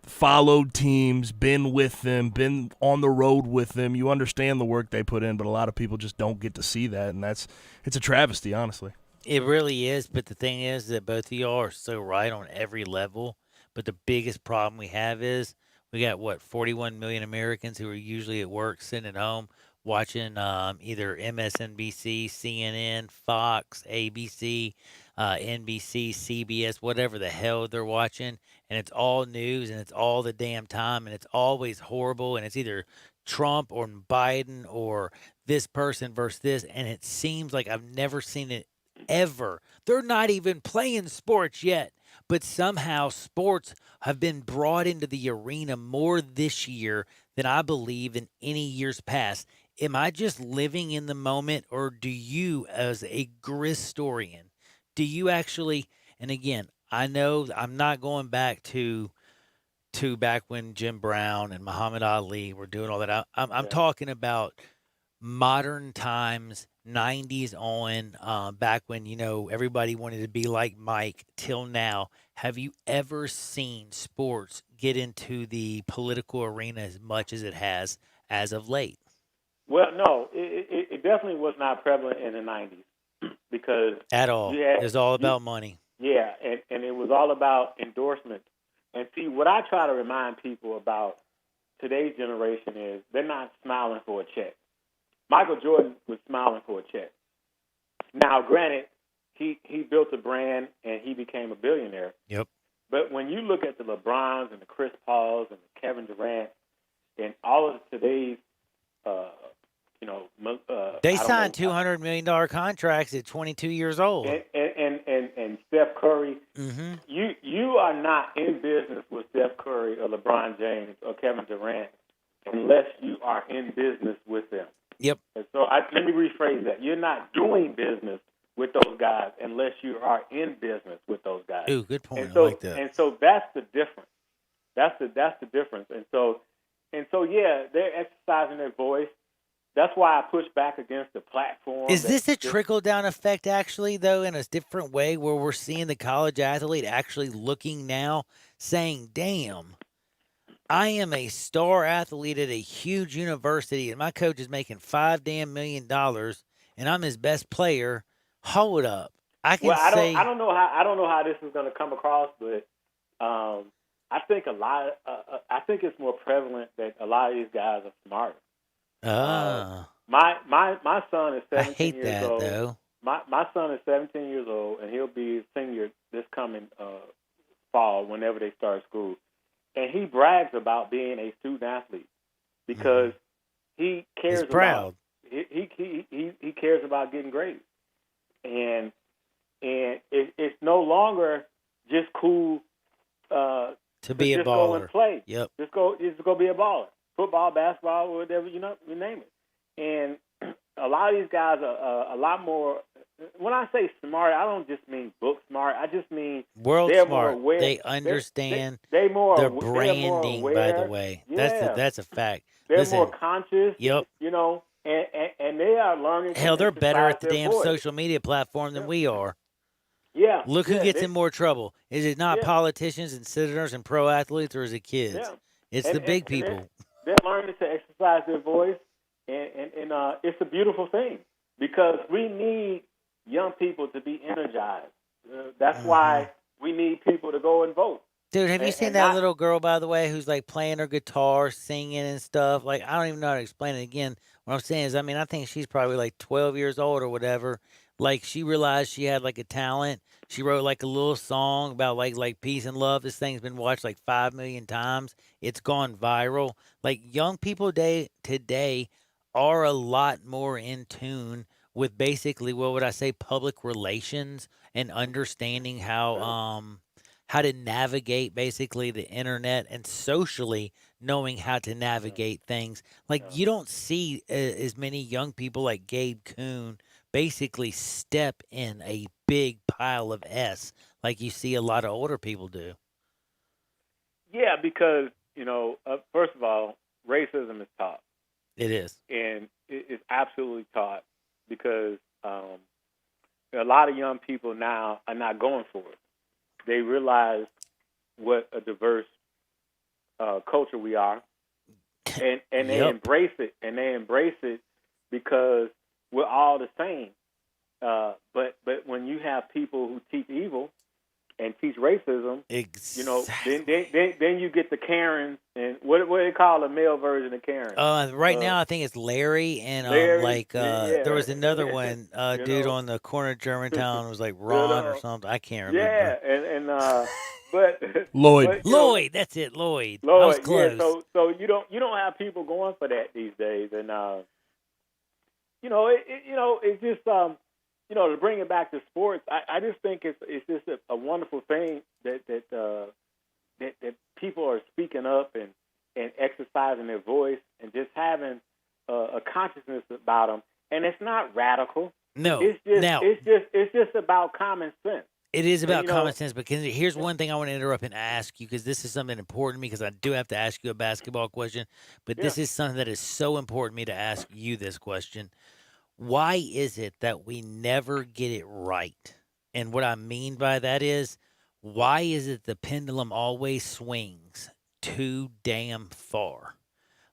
followed teams, been with them, been on the road with them. You understand the work they put in, but a lot of people just don't get to see that, and it's a travesty, honestly. It really is, but the thing is that both of y'all are so right on every level. But the biggest problem we have is we got 41 million Americans who are usually at work, sitting at home, watching either MSNBC, CNN, Fox, ABC, NBC, CBS, whatever the hell they're watching, and it's all news and it's all the damn time and it's always horrible and it's either Trump or Biden or this person versus this, and it seems like I've never seen it ever. They're not even playing sports yet, but somehow sports have been brought into the arena more this year than I believe in any years past. Am I just living in the moment, or do you, as a historian, do you actually, and again, I know I'm not going back to back when Jim Brown and Muhammad Ali were doing all that. I'm talking about modern times, 90s on, back when, everybody wanted to be like Mike till now. Have you ever seen sports get into the political arena as much as it has as of late? Well, no, it definitely was not prevalent in the 90s because At all. It was all about money. Yeah, and it was all about endorsements. And see, what I try to remind people about today's generation is they're not smiling for a check. Michael Jordan was smiling for a check. Now, granted, he built a brand and he became a billionaire. Yep. But when you look at the LeBrons and the Chris Pauls and the Kevin Durant and all of today's, They signed $200 million contracts at 22 years old. And Steph Curry, you are not in business with Steph Curry or LeBron James or Kevin Durant unless you are in business with them. Yep. And so let me rephrase that. You're not doing business with those guys unless you are in business with those guys. Ooh, good point. And so, I like that. And so that's the difference. That's the difference. And so yeah, they're exercising their voice. That's why I push back against the platform. Is this a trickle-down effect, actually, though, in a different way, where we're seeing the college athlete actually looking now, saying, damn, I am a star athlete at a huge university, and my coach is making $5 million, and I'm his best player. Hold up. I don't know how this is going to come across, but I think I think it's more prevalent that a lot of these guys are smarter. My son is 17 I hate years that, old. though. My son is 17 years old, and he'll be a senior this coming fall whenever they start school. And he brags about being a student athlete because he cares He's proud. He cares about getting grades. And it's no longer just cool to be a just baller. go and play. Yep. Just go be a baller. Football, basketball, whatever, you name it. And a lot of these guys are a lot more. When I say smart, I don't just mean book smart. I just mean World they're smart. More aware. They understand their branding, by the way. Yeah. That's a fact. They're Listen, more conscious. Yep. And they are learning. Hell, they're better at the damn voice. social media platform than we are. Yeah. Look who gets in more trouble. Is it not politicians and senators and pro athletes, or is it kids? Yeah. It's the big people. They're learning to exercise their voice, and it's a beautiful thing because we need young people to be energized. That's why we need people to go and vote. Dude, have you seen that little girl, by the way, who's like playing her guitar, singing and stuff? Like, I don't even know how to explain it again. What I'm saying is, I think she's probably like 12 years old or whatever. Like, she realized she had like a talent. She wrote like a little song about like peace and love. This thing's been watched like 5 million times. It's gone viral. Like, young people today are a lot more in tune with basically, what would I say, public relations and understanding how to navigate basically the internet and socially knowing how to navigate things. Like, you don't see as many young people like Gabe Kuhn basically step in a big pile of S like you see a lot of older people do. Yeah, because, first of all, racism is taught. It is. And it's absolutely taught because a lot of young people now are not going for it. They realize what a diverse culture we are, and they embrace it. And they embrace it because we're all the same. But when you have people who teach evil and teach racism, then you get the Karens, and what do they call the male version of Karen? Right now I think it's Larry, and there was another one dude on the corner of Germantown was like Ron or something. I can't remember. Yeah, but Lloyd. Lloyd, that's it, Lloyd. I was close. Yeah, so you don't have people going for that these days, and it's just to bring it back to sports, I just think it's just a wonderful thing that people are speaking up and exercising their voice and just having a consciousness about them. And it's not radical. No, it's just about common sense. It is about common sense, but here's one thing I want to interrupt and ask you, because this is something important to me, because I do have to ask you a basketball question, but this is something that is so important to me to ask you this question. Why is it that we never get it right? And what I mean by that is, why is it the pendulum always swings too damn far?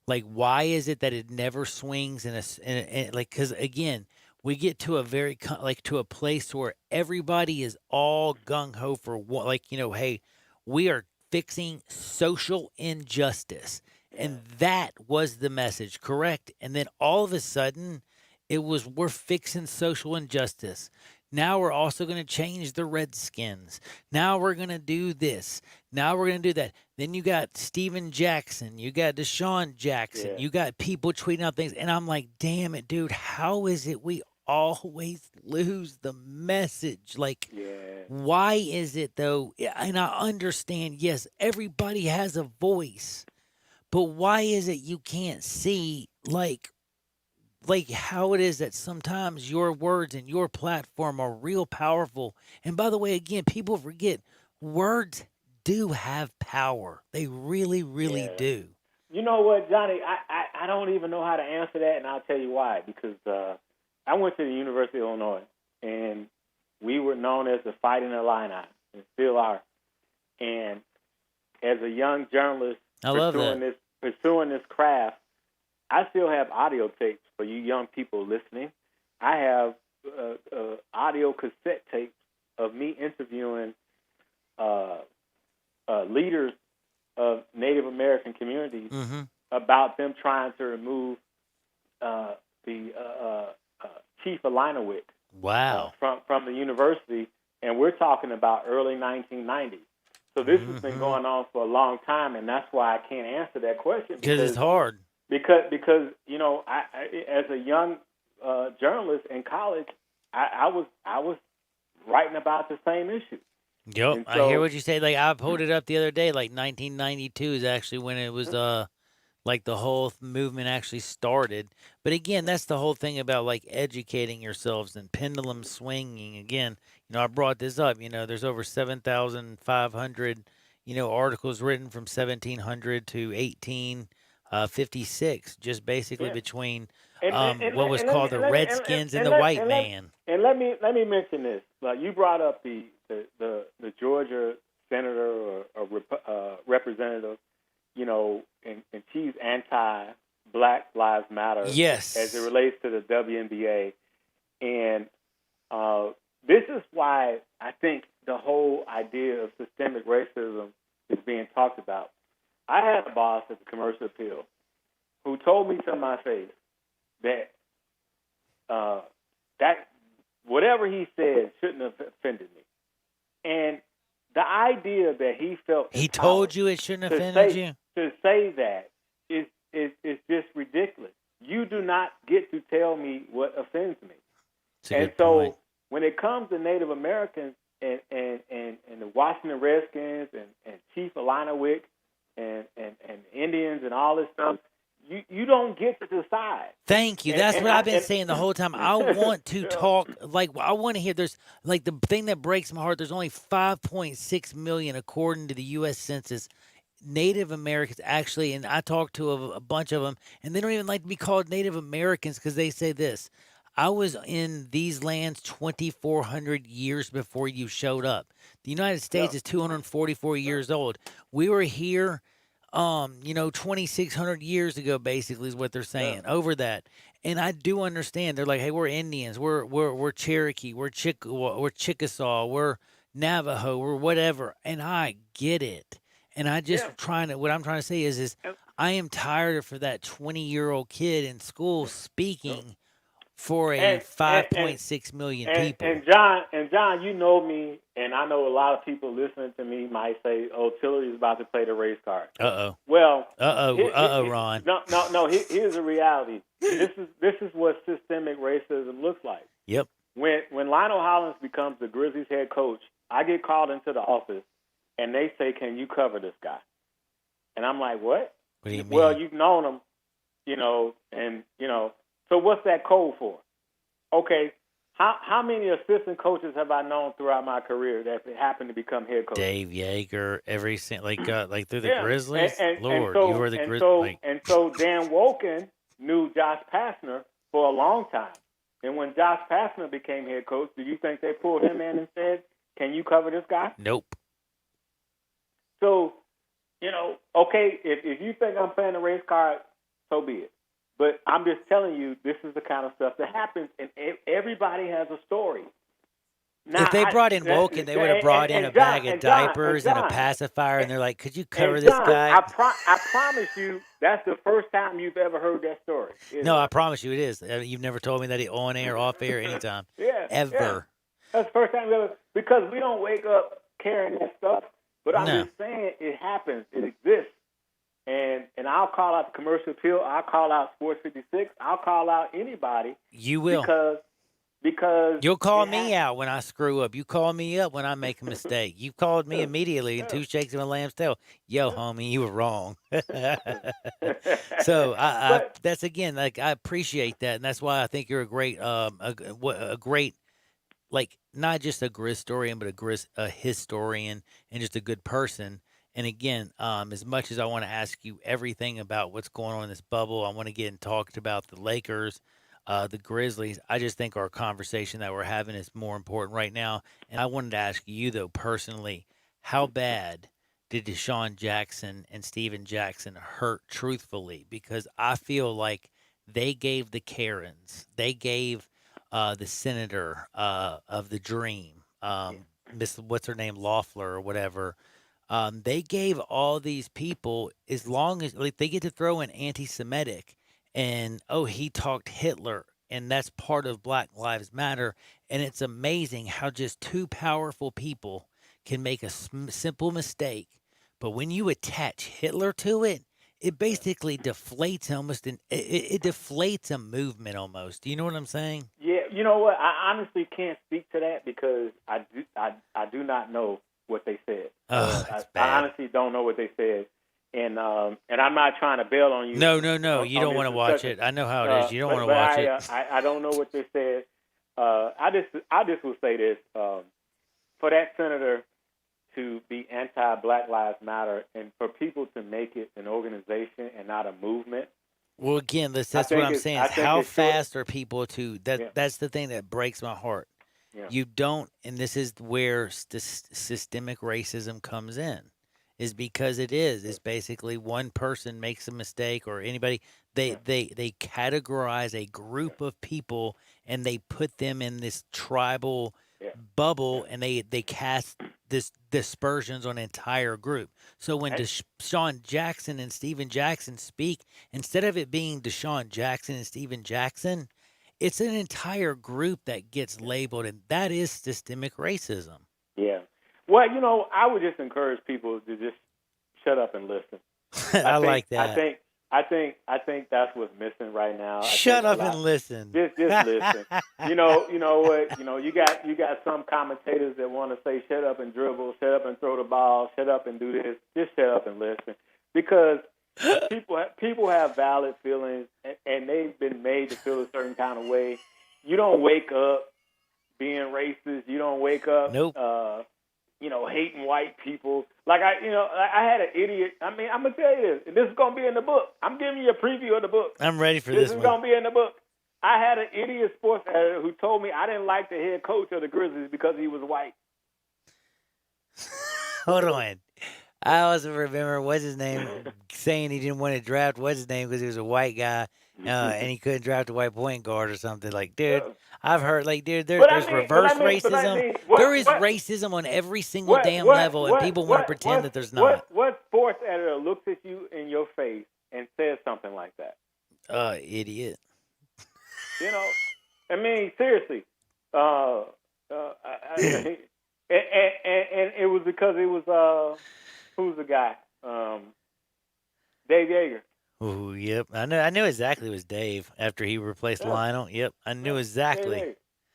Like, why is it that it never swings because again, we get to a place where everybody is all gung ho for one, hey, we are fixing social injustice. And that was the message, correct? And then all of a sudden, it was we're fixing social injustice. Now we're also going to change the Redskins. Now we're going to do this. Now we're going to do that. Then you got Steven Jackson. You got Deshaun Jackson. Yeah. You got people tweeting out things. And I'm like, damn it, dude. How is it we always lose the message? Like, why is it, though? And I understand, yes, everybody has a voice. But why is it you can't see, like how it is that sometimes your words and your platform are real powerful. And by the way, again, people forget words do have power. They really, really do. You know what, Johnny? I don't even know how to answer that, and I'll tell you why. Because I went to the University of Illinois, and we were known as the Fighting Illini, and still are. And as a young journalist pursuing this craft, I still have audio tapes for you young people listening. I have audio cassette tapes of me interviewing leaders of Native American communities about them trying to remove the Chief Illiniwek from the university, and we're talking about early 1990s. So this has been going on for a long time, and that's why I can't answer that question. Because it's hard. Because you know, I as a young journalist in college, I was writing about the same issue. Yep, So, I hear what you say. Like I pulled it up the other day. Like 1992 is actually when it was like the whole movement actually started. But again, that's the whole thing about like educating yourselves and pendulum swinging. Again, you know, I brought this up. You know, there's over 7,500 articles written from 1700 to 1856, just basically between what was called the Redskins and the white man. And let me mention this. Like you brought up the Georgia senator or representative, you know, and she's anti-Black Lives Matter. Yes. As it relates to the WNBA, and this is why I think the whole idea of systemic racism is being talked about. I had a boss at the Commercial Appeal who told me to my face that that whatever he said shouldn't have offended me. And the idea that he felt he told you it shouldn't have offended you? To say that is just ridiculous. You do not get to tell me what offends me. And so point. When it comes to Native Americans and the Washington Redskins and Chief Illiniwek and Indians and all this stuff, you don't get to decide. Thank you. That's what I've been saying the whole time. I want to talk, like, I want to hear, there's, like, the thing that breaks my heart, there's only 5.6 million, according to the U.S. Census, Native Americans actually, and I talked to a bunch of them, and they don't even like to be called Native Americans because they say this: I was in these lands 2,400 years before you showed up. The United States is 244 years old. We were here, 2,600 years ago, basically, is what they're saying over that. And I do understand. They're like, hey, we're Indians, we're Cherokee, we're Chickasaw, we're Navajo, we're whatever, and I get it. And I just what I'm trying to say is I am tired for that 20-year-old kid in school speaking for a 5.6 million people. And John, you know me, and I know a lot of people listening to me might say, "Oh, Tillary's about to play the race card." Well, Ron. No. Here's the reality. This is what systemic racism looks like. Yep. When Lionel Hollins becomes the Grizzlies head coach, I get called into the office, and they say, "Can you cover this guy?" And I'm like, "What?" What do you mean? Well, you've known him, So what's that code for? Okay, how many assistant coaches have I known throughout my career that happened to become head coach? Dave Yeager, like through the Grizzlies. Lord, so, you were the Grizzlies. And so Dan Wolken knew Josh Pastner for a long time. And when Josh Pastner became head coach, do you think they pulled him in and said, "Can you cover this guy?" Nope. So, okay, if you think I'm playing the race card, so be it. But I'm just telling you, this is the kind of stuff that happens, and everybody has a story. If they brought in Woken, they would have brought in a bag of diapers and a pacifier, and they're like, "Could you cover this guy?" I promise you, that's the first time you've ever heard that story. No, I promise you, it is. You've never told me that on air, off air, anytime. Ever. Yeah. That's the first time you ever, because we don't wake up carrying that stuff. But I'm just saying, it happens. It exists. And I'll call out the Commercial Appeal. I'll call out Sports 56. I'll call out anybody. You will. Because you'll call me out when I screw up. You call me up when I make a mistake. You called me immediately in 2 shakes of a lamb's tail. Yo, homie, you were wrong. So that's again, like, I appreciate that, and that's why I think you're a great, a great, like, not just a Grizz historian, but a historian and just a good person. And again, as much as I want to ask you everything about what's going on in this bubble, I want to get and talk about the Lakers. The Grizzlies, I just think our conversation that we're having is more important right now. And I wanted to ask you, though, personally, how bad did Deshaun Jackson and Steven Jackson hurt, truthfully? Because I feel like they gave the Karens, they gave the senator of the dream, Miss, what's her name, Loeffler or whatever, they gave all these people, as long as, like, they get to throw in anti-Semitic, and, oh, he talked Hitler, and that's part of Black Lives Matter. And it's amazing how just 2 powerful people can make a simple mistake. But when you attach Hitler to it, it basically deflates almost, it deflates a movement almost. Do you know what I'm saying? Yeah, you know what? I honestly can't speak to that because I do not know what they said. Oh, that's bad. I honestly don't know what they said. And I'm not trying to bail on you. No. You don't want to watch it. I know how it is. You don't want to watch it. I don't know what they said. I just will say this: for that senator to be anti-Black Lives Matter and for people to make it an organization and not a movement. Well, again, that's what I'm saying. How fast are people to that? Yeah. That's the thing that breaks my heart. Yeah. You don't, and this is where systemic racism comes in. Is because it's basically one person makes a mistake or anybody, they categorize a group of people and they put them in this tribal bubble and they cast this dispersions on an entire group. So when Deshaun Jackson and Steven Jackson speak, instead of it being Deshaun Jackson and Steven Jackson, it's an entire group that gets labeled, and that is systemic racism. Yeah. Well, I would just encourage people to just shut up and listen. I like that. I think that's what's missing right now. Shut up and listen. Just listen. You know what? You got some commentators that want to say shut up and dribble, shut up and throw the ball, shut up and do this. Just shut up and listen, because people have valid feelings and they've been made to feel a certain kind of way. You don't wake up being racist. You don't wake up. Nope. Hating white people. Like I had an idiot. I mean, I'm gonna tell you this. This is gonna be in the book. I'm giving you a preview of the book. I'm ready for this. This is gonna be in the book. I had an idiot sports editor who told me I didn't like the head coach of the Grizzlies because he was white. Hold on. I also remember what's his name saying he didn't want to draft what's his name because he was a white guy and he couldn't draft a white point guard or something. Like, dude, I've heard, like, dude, there's reverse racism. There is racism on every single damn level, and people want to pretend that there's not. What sports editor looks at you in your face and says something like that? Idiot. I mean, seriously. And it was because it was who's the guy? Dave Yeager. Oh, yep. I knew exactly it was Dave after he replaced Lionel. Yep, I knew exactly.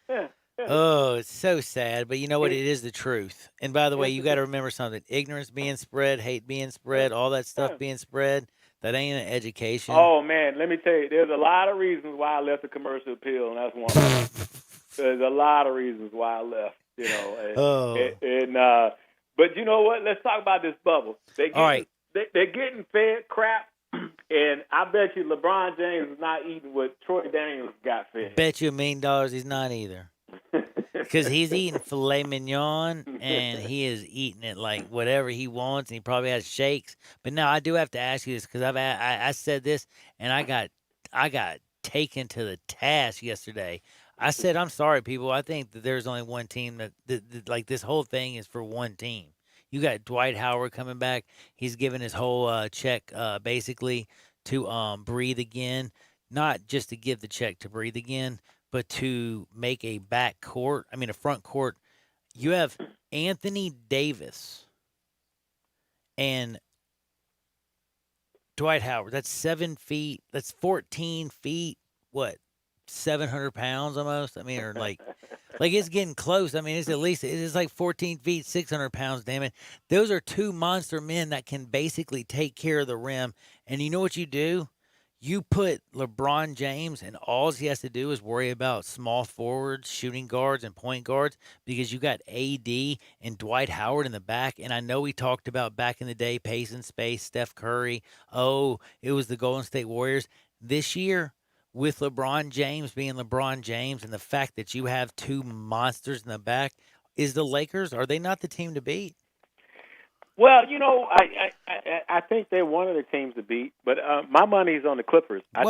Yeah. Oh, it's so sad, but you know what? It is the truth. And by the way, you got to remember something: ignorance being spread, hate being spread, all that stuff being spread. That ain't an education. Oh man, let me tell you, there's a lot of reasons why I left the Commercial Appeal, and that's one of them. There's a lot of reasons why I left. But you know what? Let's talk about this bubble. They're getting fed crap, and I bet you LeBron James is not eating what Troy Daniels got fed. Bet you $1 million he's not either. Because he's eating filet mignon, and he is eating it like whatever he wants, and he probably has shakes. But now I do have to ask you this, because I said this, and I got taken to the task yesterday. I said, I'm sorry, people. I think that there's only one team that like this whole thing is for one team. You got Dwight Howard coming back. He's giving his whole check basically to breathe again, not just to give the check to breathe again, but to make a front court. You have Anthony Davis and Dwight Howard. That's 7 feet. That's 14 feet. What? 700 pounds almost. I mean, or like it's getting close. I mean, it's like 14 feet, 600 pounds. Damn it! Those are two monster men that can basically take care of the rim. And you know what you do? You put LeBron James, and all he has to do is worry about small forwards, shooting guards, and point guards because you got AD and Dwight Howard in the back. And I know we talked about back in the day, pace and space, Steph Curry. Oh, it was the Golden State Warriors. This year, with LeBron James being LeBron James and the fact that you have two monsters in the back, is the Lakers, are they not the team to beat? Well, I think they're one of the teams to beat, but my money's on the Clippers. I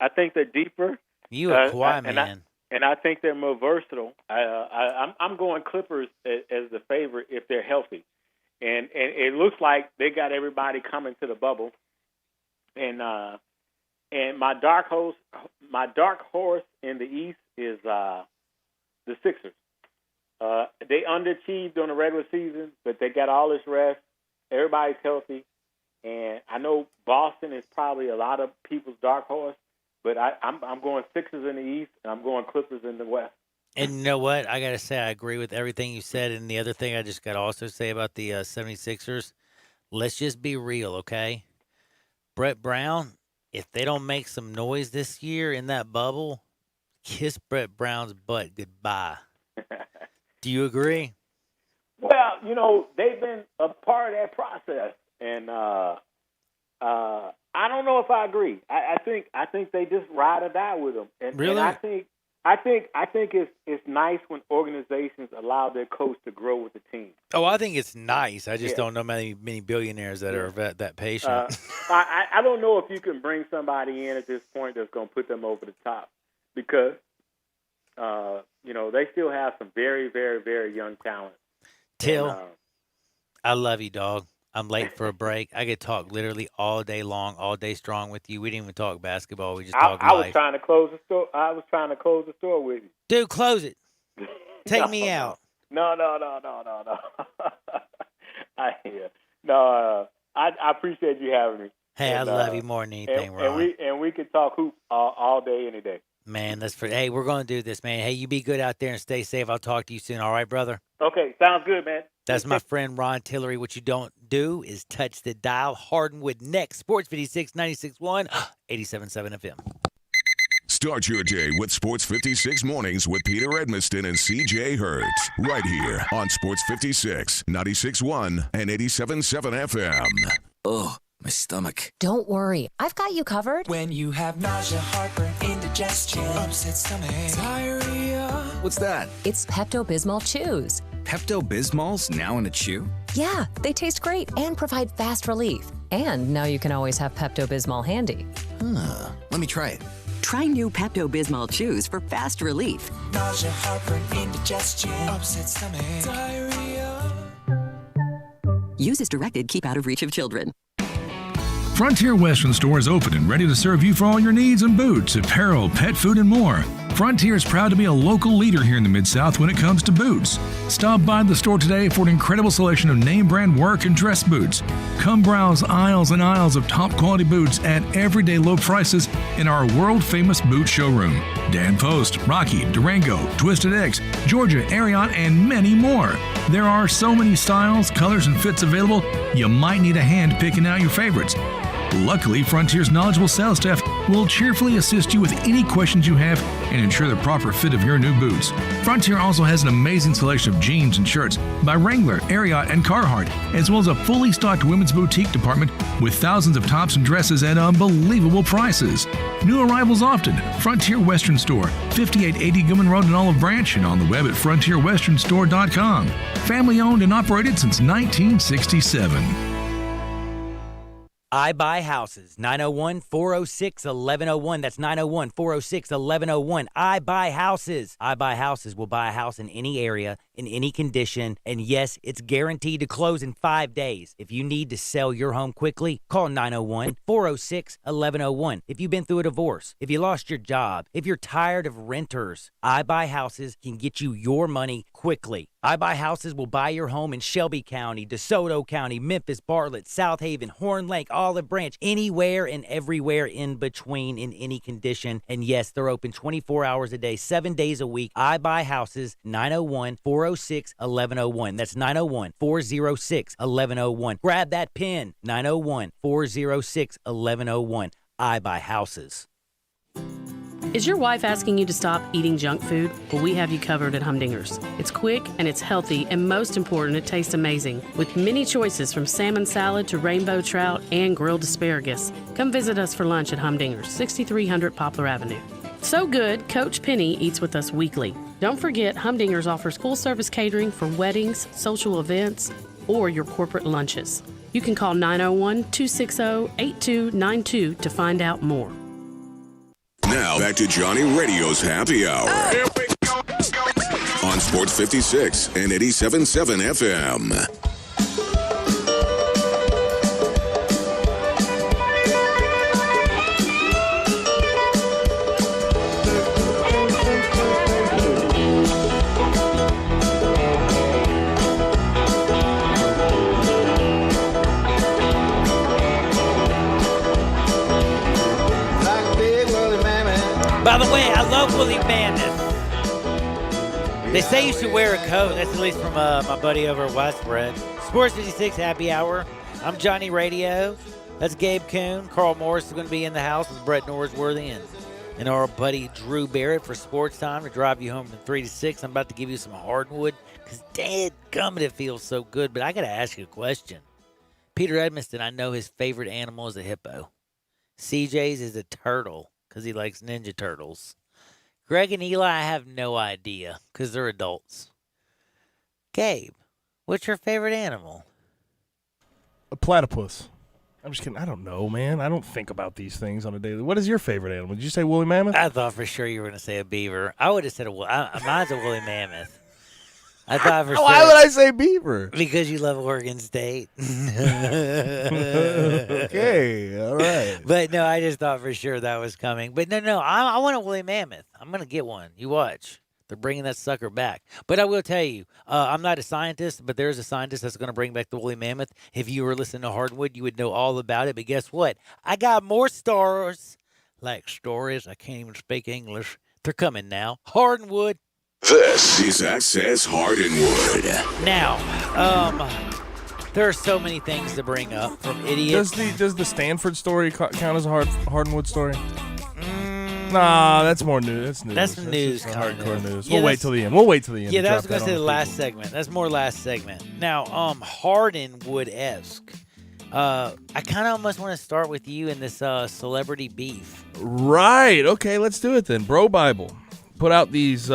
think they're deeper. You a quiet man. And I think they're more versatile. I'm going Clippers as the favorite if they're healthy. And it looks like they got everybody coming to the bubble. And my dark horse in the East is the Sixers. They underachieved on the regular season, but they got all this rest. Everybody's healthy. And I know Boston is probably a lot of people's dark horse, but I'm going Sixers in the East, and I'm going Clippers in the West. And you know what? I got to say, I agree with everything you said. And the other thing I just got to also say about the 76ers, let's just be real, okay? Brett Brown, if they don't make some noise this year in that bubble, kiss Brett Brown's butt goodbye. Do you agree? Well, they've been a part of that process, and I don't know if I agree. I think they just ride or die with them. And, really? And I think it's nice when organizations allow their coach to grow with the team. Oh, I think it's nice. I just don't know many billionaires that are that patient. I don't know if you can bring somebody in at this point that's going to put them over the top because they still have some very, very, very young talent. Till, I love you, dog. I'm late for a break. I could talk literally all day long, all day strong with you. We didn't even talk basketball. We just talked life. I was trying to close the store. I was trying to close the store with you. Dude, close it. Take me out. No. I appreciate you having me. Hey, I love you more than anything, Ron. And we can talk hoop all day, any day. Man, hey, we're going to do this, man. Hey, you be good out there and stay safe. I'll talk to you soon. All right, brother? Okay, sounds good, man. That's my friend Ron Tillery. What you don't do is touch the dial. Hardwood next. Sports 56, 96.1, 87.7 FM. Start your day with Sports 56 Mornings with Peter Edmiston and C.J. Hertz. Right here on Sports 56, 96.1 and 87.7 FM. Ugh, my stomach. Don't worry, I've got you covered. When you have nausea, heartburn, indigestion, upset stomach, diarrhea. What's that? It's Pepto-Bismol Chews. Pepto-Bismol's now in a chew? Yeah, they taste great and provide fast relief. And now you can always have Pepto-Bismol handy. Let me try it. Try new Pepto-Bismol Chews for fast relief. Nausea, heartburn, indigestion, upset stomach, diarrhea. Use as directed. Keep out of reach of children. Frontier Western Store is open and ready to serve you for all your needs in boots, apparel, pet food, and more. Frontier is proud to be a local leader here in the Mid-South when it comes to boots. Stop by the store today for an incredible selection of name brand work and dress boots. Come browse aisles and aisles of top quality boots at everyday low prices in our world famous boot showroom. Dan Post, Rocky, Durango, Twisted X, Georgia, Ariat, and many more. There are so many styles, colors, and fits available, you might need a hand picking out your favorites. Luckily, Frontier's knowledgeable sales staff will cheerfully assist you with any questions you have and ensure the proper fit of your new boots. Frontier also has an amazing selection of jeans and shirts by Wrangler, Ariat, and Carhartt, as well as a fully stocked women's boutique department with thousands of tops and dresses at unbelievable prices. New arrivals often. Frontier Western Store, 5880 Gilman Road in Olive Branch, and on the web at frontierwesternstore.com. Family owned and operated since 1967. I Buy Houses, 901-406-1101. That's 901-406-1101. I Buy Houses. I Buy Houses will buy a house in any area, in any condition, and yes, it's guaranteed to close in 5 days. If you need to sell your home quickly, call 901-406-1101. If you've been through a divorce, if you lost your job, if you're tired of renters, I Buy Houses can get you your money quickly. I Buy Houses will buy your home in Shelby County, DeSoto County, Memphis, Bartlett, South Haven, Horn Lake, Olive Branch, anywhere and everywhere in between in any condition. And yes, they're open 24 hours a day, 7 days a week. I Buy Houses, 901-406-1101. That's 901-406-1101. Grab that pen, 901-406-1101. I Buy Houses. Is your wife asking you to stop eating junk food? Well, we have you covered at Humdinger's. It's quick and it's healthy, and most important, it tastes amazing. With many choices from salmon salad to rainbow trout and grilled asparagus. Come visit us for lunch at Humdinger's, 6300 Poplar Avenue. So good, Coach Penny eats with us weekly. Don't forget, Humdinger's offers full-service catering for weddings, social events, or your corporate lunches. You can call 901-260-8292 to find out more. Now, back to Johnny Radio's Happy Hour. On Sports 56 and 87.7 FM. By the way, I love Willie Mammoth. They say you should wear a coat. That's at least from my buddy over at Widespread. Sports 56 Happy Hour. I'm Johnny Radio. That's Gabe Kuhn. Carl Morris is going to be in the house with Brett Norsworthy and our buddy Drew Barrett for Sports Time to drive you home from 3 to 6. I'm about to give you some hardwood because dadgummit, it feels so good. But I got to ask you a question. Peter Edmiston, I know his favorite animal is a hippo. CJ's is a turtle because he likes Ninja Turtles. Greg and Eli, I have no idea because they're adults. Gabe, what's your favorite animal? A platypus. I'm just kidding. I don't know, man. I don't think about these things on a daily. What is your favorite animal? Did you say woolly mammoth? I thought for sure you were going to say a beaver. I would have said mine's a woolly mammoth. I thought for sure. Why would I say beaver? Because you love Oregon State. Okay, all right. But no, I just thought for sure that was coming. But no, I want a woolly mammoth. I'm going to get one. You watch. They're bringing that sucker back. But I will tell you, I'm not a scientist, but there's a scientist that's going to bring back the woolly mammoth. If you were listening to Hardwood, you would know all about it. But guess what? I got more stories. Like stories. I can't even speak English. They're coming now. Hardwood. This is Access Hardwood. Now, there are so many things to bring up from idiots. Does the Stanford story count as a hardwood story? Nah, that's more news. That's news. Just hardcore news. Yeah, We'll wait till the end. We'll wait till the end. Yeah, to that was drop going to say on the last segment. That's more last segment. Now, Hardenwood-esque. I kind of almost want to start with you in this celebrity beef. Right. Okay, let's do it then. Bro Bible put out these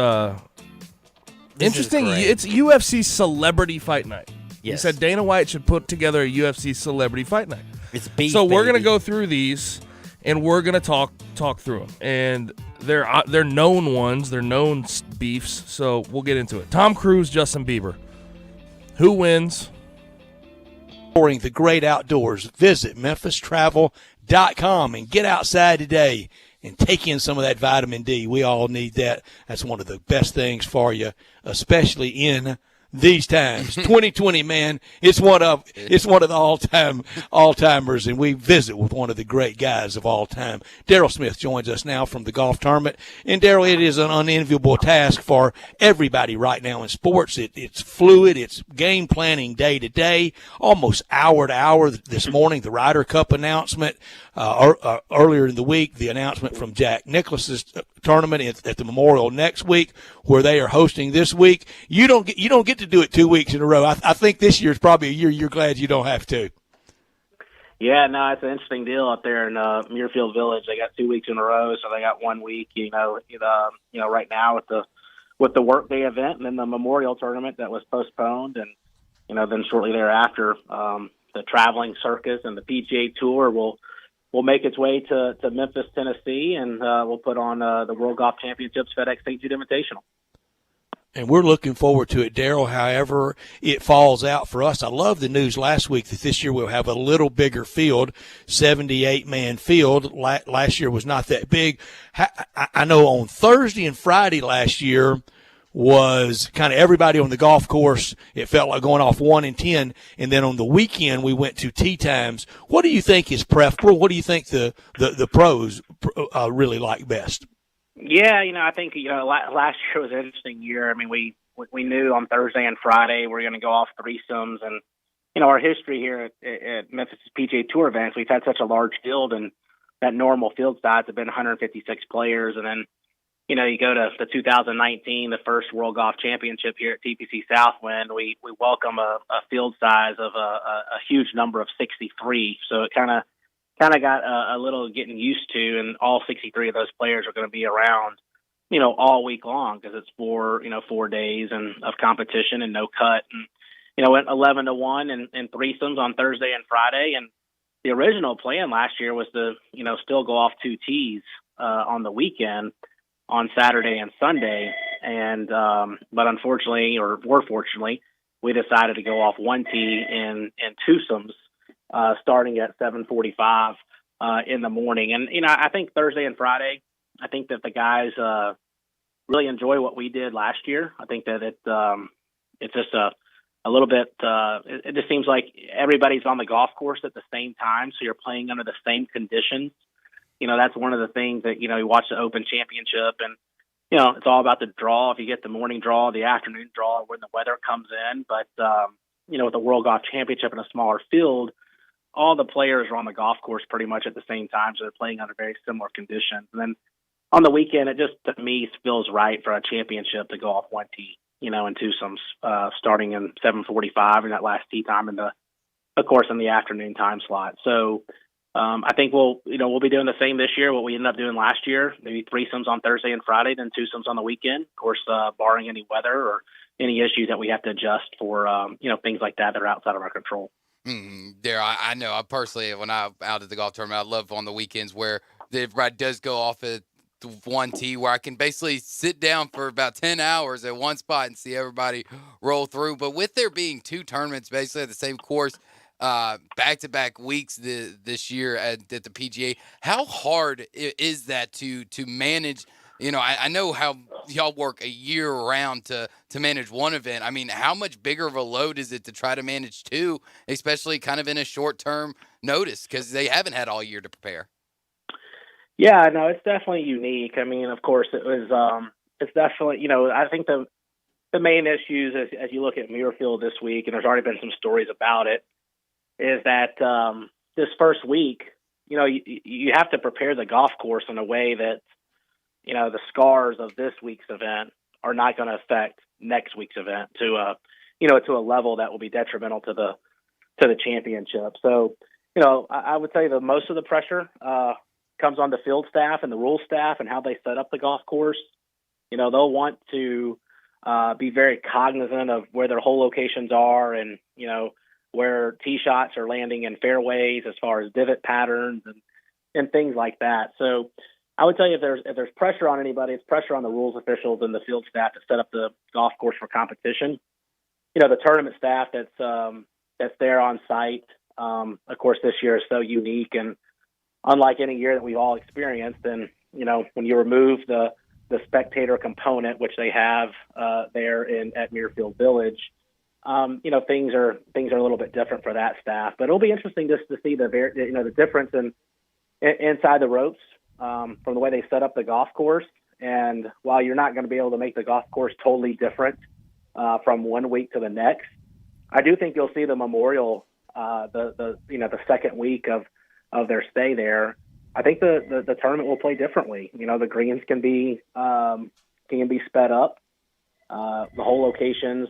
interesting. It's UFC Celebrity Fight Night. He said Dana White should put together a UFC Celebrity Fight Night. It's beef. So we're gonna go through these, and we're gonna talk through them. And they're known ones. They're known beefs. So we'll get into it. Tom Cruise, Justin Bieber. Who wins? The great outdoors. Visit MemphisTravel.com and get outside today and take in some of that vitamin D. We all need that. That's one of the best things for you, especially in these times. 2020, man, it's one of the all-timers, and we visit with one of the great guys of all time. Daryl Smith joins us now from the golf tournament. And Daryl, it is an unenviable task for everybody right now in sports. It's fluid. It's game planning day to day, almost hour to hour. This morning, the Ryder Cup announcement. Earlier in the week, the announcement from Jack Nicklaus's tournament at the Memorial next week, where they are hosting this week. You don't get to do it 2 weeks in a row. I think this year is probably a year you're glad you don't have to. Yeah, no, it's an interesting deal out there in Muirfield Village. They got 2 weeks in a row, so they got 1 week. Right now with the workday event, and then the Memorial tournament that was postponed, and then shortly thereafter, the traveling circus and the PGA Tour will make its way to Memphis, Tennessee, and we'll put on the World Golf Championships FedEx St. Jude Invitational. And we're looking forward to it, Daryl, however it falls out for us. I love the news last week that this year we'll have a little bigger field, 78-man field. Last year was not that big. I know on Thursday and Friday last year was kind of everybody on the golf course. It felt like going off 1 and 10. And then on the weekend, we went to tee times. What do you think is preferable? What do you think the pros really like best? Yeah, I think last year was an interesting year. I mean, we knew on Thursday and Friday we're going to go off threesomes, and our history here at Memphis PGA Tour events, we've had such a large field, and that normal field size have been 156 players, and then you go to the 2019, the first World Golf Championship here at TPC Southwind. We welcome a field size of a huge number of 63, so it kind of got a little getting used to, and all 63 of those players are going to be around, all week long because it's 4 days of competition and no cut. And, went 11-1 and threesomes on Thursday and Friday. And the original plan last year was to, still go off 2 tees on the weekend on Saturday and Sunday. And, but unfortunately, or more fortunately, we decided to go off 1 tee in twosomes, starting at 7:45 in the morning. And, I think Thursday and Friday, I think that the guys really enjoy what we did last year. I think that it's just a little bit, it just seems like everybody's on the golf course at the same time, so you're playing under the same conditions. That's one of the things that, you watch the Open Championship, and, it's all about the draw. If you get the morning draw, the afternoon draw, when the weather comes in. But, with the World Golf Championship in a smaller field, all the players are on the golf course pretty much at the same time, so they're playing under very similar conditions. And then on the weekend, it just, to me, feels right for a championship to go off 1 tee, in twosomes, starting in 7:45 and that last tee time, and of course, in the afternoon time slot. So I think we'll be doing the same this year. What we ended up doing last year, maybe threesomes on Thursday and Friday, then twosomes on the weekend. Of course, barring any weather or any issues that we have to adjust for, things like that are outside of our control. I know. I personally, when I'm out at the golf tournament, I love on the weekends where everybody does go off at 1 tee, where I can basically sit down for about 10 hours at one spot and see everybody roll through. But with there being 2 tournaments basically at the same course, back-to-back weeks this year at the PGA, how hard is that to manage? I know how y'all work a year round to manage one event. I mean, how much bigger of a load is it to try to manage 2, especially kind of in a short-term notice, because they haven't had all year to prepare? Yeah, no, it's definitely unique. I mean, of course, it was. It's definitely, I think the main issues as you look at Muirfield this week, and there's already been some stories about it, is that this first week, you have to prepare the golf course in a way that, the scars of this week's event are not going to affect next week's event to a level that will be detrimental to the championship. So, I would say that most of the pressure comes on the field staff and the rules staff and how they set up the golf course. They'll want to be very cognizant of where their hole locations are and, where tee shots are landing in fairways as far as divot patterns and things like that. So I would tell you if there's pressure on anybody, it's pressure on the rules officials and the field staff to set up the golf course for competition. The tournament staff that's there on site, of course, this year is so unique and unlike any year that we've all experienced. And, when you remove the spectator component, which they have there at Muirfield Village, things are a little bit different for that staff. But it'll be interesting just to see the difference in inside the ropes from the way they set up the golf course. And while you're not going to be able to make the golf course totally different from one week to the next, I do think you'll see the Memorial the second week of their stay there. I think the tournament will play differently. The greens can be sped up. The hole locations